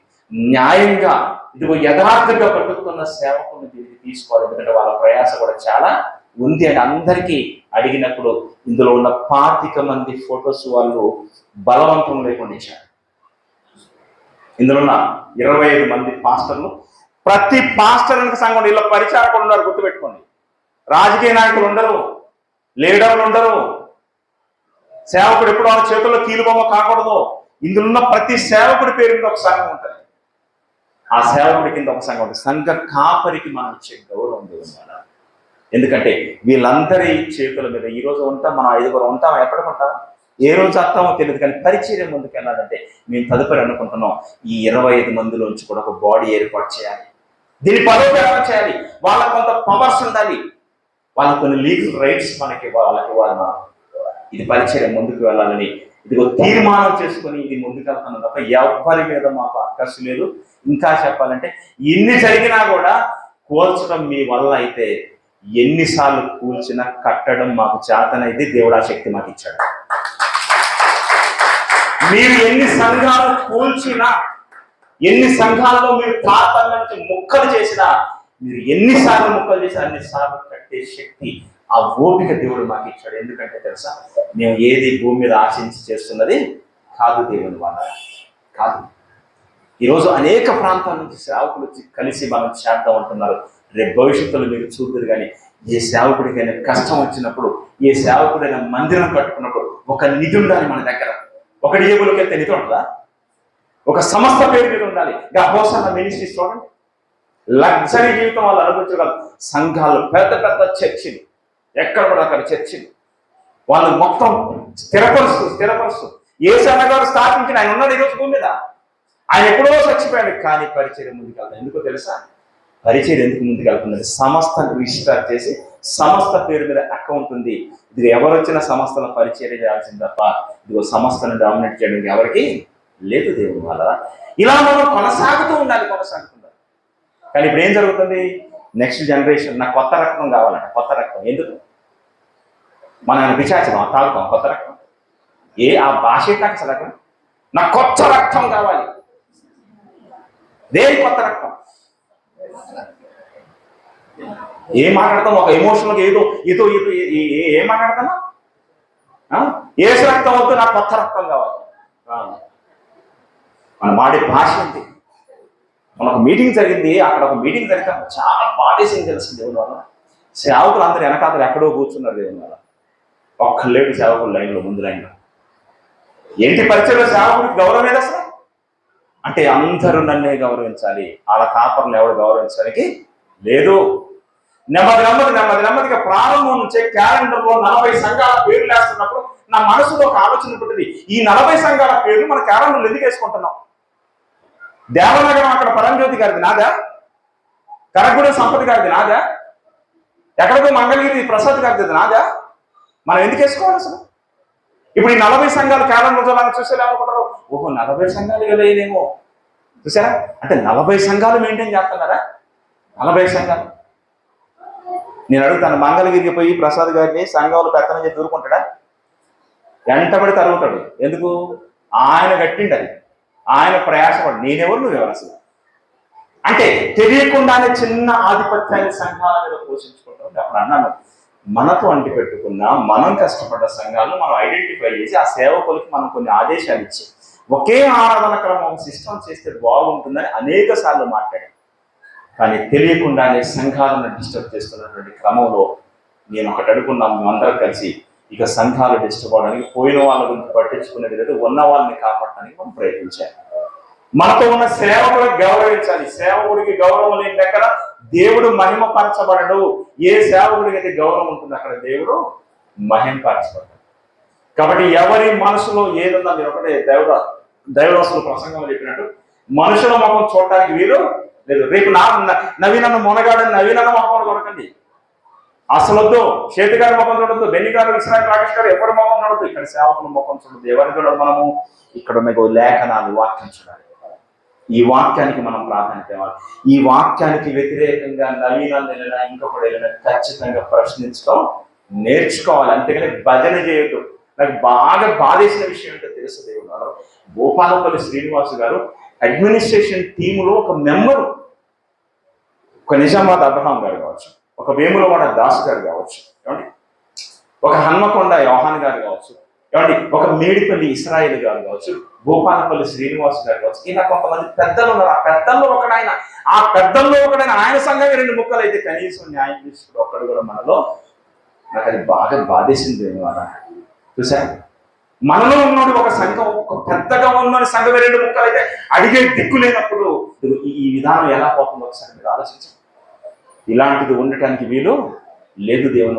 న్యాయంగా ఇదిగో యథార్థంగా బ్రతుకుతున్న సేవకుని దీనికి తీసుకోవాలి. ఎందుకంటే వాళ్ళ ప్రయాస కూడా చాలా ఉంది అని అందరికీ అడిగినప్పుడు ఇందులో ఉన్న 25 మంది ఫొటోస్ వాళ్ళు బలవంతం లేకుండా ఇచ్చారు. ఇందులో ఉన్న 25 మంది పాస్టర్లు, ప్రతి పాస్టర్ సంఘం ఇలా పరిచారకులు ఉన్నారు. గుర్తుపెట్టుకోండి, రాజకీయ నాయకులు ఉండరు, లీడర్లు ఉండరు, సేవకుడు ఎప్పుడు వాళ్ళ చేతుల్లో కీలుబొమ్మ కాకూడదు. ఇందులో ఉన్న ప్రతి సేవకుడి పేరు మీద ఒక సంఘం ఉంటుంది. ఆ సేవకుడి కింద ఒక సంఘం ఉంటుంది. సంఘ కాపరికి మనం ఇచ్చే గౌరవం దేవుని. ఎందుకంటే వీళ్ళందరి చేతుల మీద ఈ రోజు ఉంటాం, మనం ఐదుగురు ఉంటాం. ఎప్పటికి ఉంటాం, ఏ రోజు వస్తామో తెలియదు. కానీ పరిచర్య ముందుకు వెళ్ళాలంటే మేము తదుపరి అనుకుంటున్నాం, ఈ 25 మందిలోంచి కూడా ఒక బాడీ ఏర్పాటు చేయాలి. దీన్ని పరోపకారం చేయాలి. వాళ్ళకు కొంత పవర్స్ ఉండాలి, వాళ్ళకి కొన్ని లీగల్ రైట్స్ వాళ్ళకి ఇవ్వాలి. మనం ఇది పరిచర్య ముందుకు వెళ్ళాలని ఇదిగో తీర్మానం చేసుకుని ఇది ముందుకు వెళ్తున్నాం తప్ప ఎవరి మీద మాకు అక్కసు లేదు. ఇంకా చెప్పాలంటే ఎన్ని జరిగినా కూడా కూల్చడం మీ వల్ల అయితే, ఎన్నిసార్లు కూల్చినా కట్టడం మాకు చేతనైతే దేవుడు ఆ శక్తి మాకు ఇచ్చాడు. మీరు ఎన్ని సంఘాలు కూల్చినా, ఎన్ని సంఘాల్లో మీరు ప్రార్థన నుంచి ముక్కలు చేసినా, మీరు ఎన్నిసార్లు ముక్కలు చేసినా అన్నిసార్లు కట్టే శక్తి, ఆ ఓపిక దేవుడు మాకు ఇచ్చాడు. ఎందుకంటే తెలుసా, మేము ఏది భూమి మీద ఆశించి చేస్తున్నది కాదు, దేవుని వల్ల కాదు. ఈరోజు అనేక ప్రాంతాల నుంచి సేవకులు కలిసి మనం చేద్దాం అంటున్నారు. రేపు భవిష్యత్తులో మీరు చూద్దరు. కానీ ఏ సేవకుడికైనా కష్టం వచ్చినప్పుడు, ఏ సేవకుడైనా మందిరం కట్టుకున్నప్పుడు ఒక నిధి ఉండాలి మన దగ్గర. ఒకటి జేబులోకి వెళ్తే నిధి ఉంటుందా? ఒక సంస్థ పేరు మీద ఉండాలి. హోసన్న మినిస్ట్రీస్ చూడండి, లగ్జరీ జీవితం వాళ్ళు అనుభవించగలరు. సంఘాలు, పెద్ద పెద్ద చర్చిలు, ఎక్కడ కూడా అక్కడ చర్చిలు, వాళ్ళు మొత్తం స్థిరపరుస్తూ యేసయ్య గారు స్థాపించిన ఆయన ఉన్నాడు ఈరోజు భూమి మీద. ఆయన ఎప్పుడో చచ్చిపోయాడు, కానీ పరిచయం ముందుకెళ్తాం. ఎందుకో తెలుసా? పరిచయం ఎందుకు ముందుకెళ్తుందంటే సంస్థను రిజిస్టర్ చేసి సంస్థ పేరు మీద అకౌంట్ ఉంది. ఇది ఎవరు వచ్చిన సంస్థను పరిచయం చేయాల్సింది తప్ప ఇదిగో సంస్థను డామినేట్ చేయడానికి ఎవరికి లేదు దేవుని వల్ల. ఇలా మనం కొనసాగుతూ ఉండాలి. కానీ ఇప్పుడు ఏం జరుగుతుంది? నెక్స్ట్ జనరేషన్ నాకు కొత్త రక్తం కావాలంట. కొత్త రక్తం ఎందుకు? మనం పిచాచం తాగుతాం కొత్త రక్తం. ఆ భాష నాకు రకం, నాకు కొత్త రక్తం కావాలి. దేని కొత్త రక్తం? ఏం మాట్లాడతాం? ఒక ఎమోషనల్గా ఏదో ఏం మాట్లాడతాను? ఏసు రక్తం వద్దు, నాకు కొత్త రక్తం కావాలి. మనం వాడే భాష ఉంది. మనకు మీటింగ్ జరిగింది, అక్కడ ఒక మీటింగ్ జరిగితే చాలా బాధేసింది తెలిసింది దేవుని వల్ల. సేవకులు అందరూ వెనకాతలు ఎక్కడో కూర్చున్నారు దేవుని వల్ల. ఒక్కలేడు సేవకులు లైన్లో, ముందు లైన్లో. ఏంటి పరిచయంలో సేవకుడికి గౌరవం ఏది అసలు? అంటే అందరూ నన్నే గౌరవించాలి, వాళ్ళ కాపర్లు ఎవరు గౌరవించడానికి లేదు. నెమ్మదిగా ప్రారంభం నుంచే క్యాలెండర్లో 40 సంఘాల పేర్లు వేస్తున్నప్పుడు నా మనసులో ఒక ఆలోచన పుట్టింది. ఈ 40 సంఘాల పేర్లు మన క్యాలెండర్లు ఎందుకు వేసుకుంటున్నాం? దేవనగరం అక్కడ పరంజ్యోతి గారిది నాదా? కరగూడెం సంపతి గారిది నాదా? ఎక్కడికో మంగళగిరి ప్రసాద్ గారిది నాదా? మనం ఎందుకు వేసుకోవాలి అసలు? ఇప్పుడు ఈ 40 సంఘాలు క్యాలెండర్ చూడాలని చూసేలేమనుకుంటారు. ఓహో 40 సంఘాలు లేదేమో చూసారా? అంటే 40 సంఘాలు మెయింటైన్ చేస్తున్నారా? 40 సంఘాలు. నేను అడుగుతాను, మంగళగిరికి పోయి ప్రసాద్ గారిని సంఘంలో పెత్తనం చేసి దూరుకుంటాడా? వెంటబడి తరుగుతాడు. ఎందుకు? ఆయన కట్టిండు, అది ఆయన ప్రయాసపడు. నేనెవరు, నువ్వెవరు అసలు? అంటే తెలియకుండానే చిన్న ఆధిపత్యాన్ని సంఘాల మీద పోషించుకుంటాం. అప్పుడు అన్నాను, మనతో అంటి పెట్టుకున్న మనం కష్టపడ్డ సంఘాలను మనం ఐడెంటిఫై చేసి ఆ సేవకులకి మనం కొన్ని ఆదేశాలు ఇచ్చి ఒకే ఆరాధన క్రమం సిస్టమ్ చేస్తే బాగుంటుందని అనేక సార్లు మాట్లాడాను. కానీ తెలియకుండానే సంఘాలను డిస్టర్బ్ చేస్తున్నటువంటి క్రమంలో నేను ఒకటి అనుకున్నాను, మేమందరం కలిసి ఇక సంఘాలు డిస్టర్బ్ అవడానికి పోయిన వాళ్ళ గురించి పట్టించుకునేది లేదు, ఉన్న వాళ్ళని కాపాడడానికి మనం ప్రయత్నించాలి. మనతో ఉన్న సేవకుడికి గౌరవించాలి. సేవకుడికి గౌరవం లేని దగ్గర దేవుడు మహిమపరచబడడు. ఏ సేవకుడికి అయితే గౌరవం ఉంటుంది అక్కడ దేవుడు మహిమపరచబడడు. కాబట్టి ఎవరి మనసులో ఏదన్నా, మీరు ఒకటే దైవదాసులు ప్రసంగంలో చెప్పినట్టు మనుషుల ముఖం చూడటానికి వీలు లేదు. రేపు నవీనన్న మొనగాడని నవీనన్న ముఖం చూడకండి అసలు వద్దు. చేతి గారి ముఖం చూడద్దు, బెన్ని గారు, విశ్రాంతి రాకేష్ గారు ఎవరి ముఖం చూడద్దు. ఇక్కడ సేవకుల ముఖం చూడద్దు. ఎవరిని చూడదు? మనము ఇక్కడ మీకు లేఖనాలు, వాక్యం చూడాలి. ఈ వాక్యానికి మనం ప్రాధాన్యత ఇవ్వాలి. ఈ వాక్యానికి వ్యతిరేకంగా నవీనాన్ని ఇంకొకటి ఖచ్చితంగా ప్రశ్నించడం నేర్చుకోవాలి. అంతేగాని భజన చేయొద్దు. నాకు బాగా బాధేసిన విషయం ఏంటో తెలుసు దేవుడు, భూపాలపల్లి శ్రీనివాసు గారు అడ్మినిస్ట్రేషన్ టీములో ఒక మెంబరు. ఒక నిజామాబాద్ అబ్రహాం గారు కావచ్చు, ఒక వేములవాడ దాస్ గారు కావచ్చు, ఏమండి, ఒక హన్మకొండ యోహాన్ గారు కావచ్చు, ఏమండి, ఒక మేడిపల్లి ఇస్రాయేల్ గారు కావచ్చు, భూపాలపల్లి శ్రీనివాస్ గారు కావచ్చు, ఇలా కొంతమంది పెద్దలు ఉన్నారు. ఆ పెద్దల్లో ఒకడైన ఆయన సంఘంగా 2 ముక్కలు అయితే కనీసం న్యాయం తీసుకుని ఒక్కడు కూడా మనలో. నాకు అది బాగా బాధేసింది దేనివల్ల చూసారు? మనలో ఉన్నోడు ఒక సంఘం, ఒక పెద్దగా ఉన్న సంఘం 2 ముక్కలు అయితే అడిగే దిక్కు లేనప్పుడు ఈ విధానం ఎలా పోతుందో ఒకసారి మీరు ఆలోచించండి. ఇలాంటిది ఉండటానికి వీలు లేదు దేవుని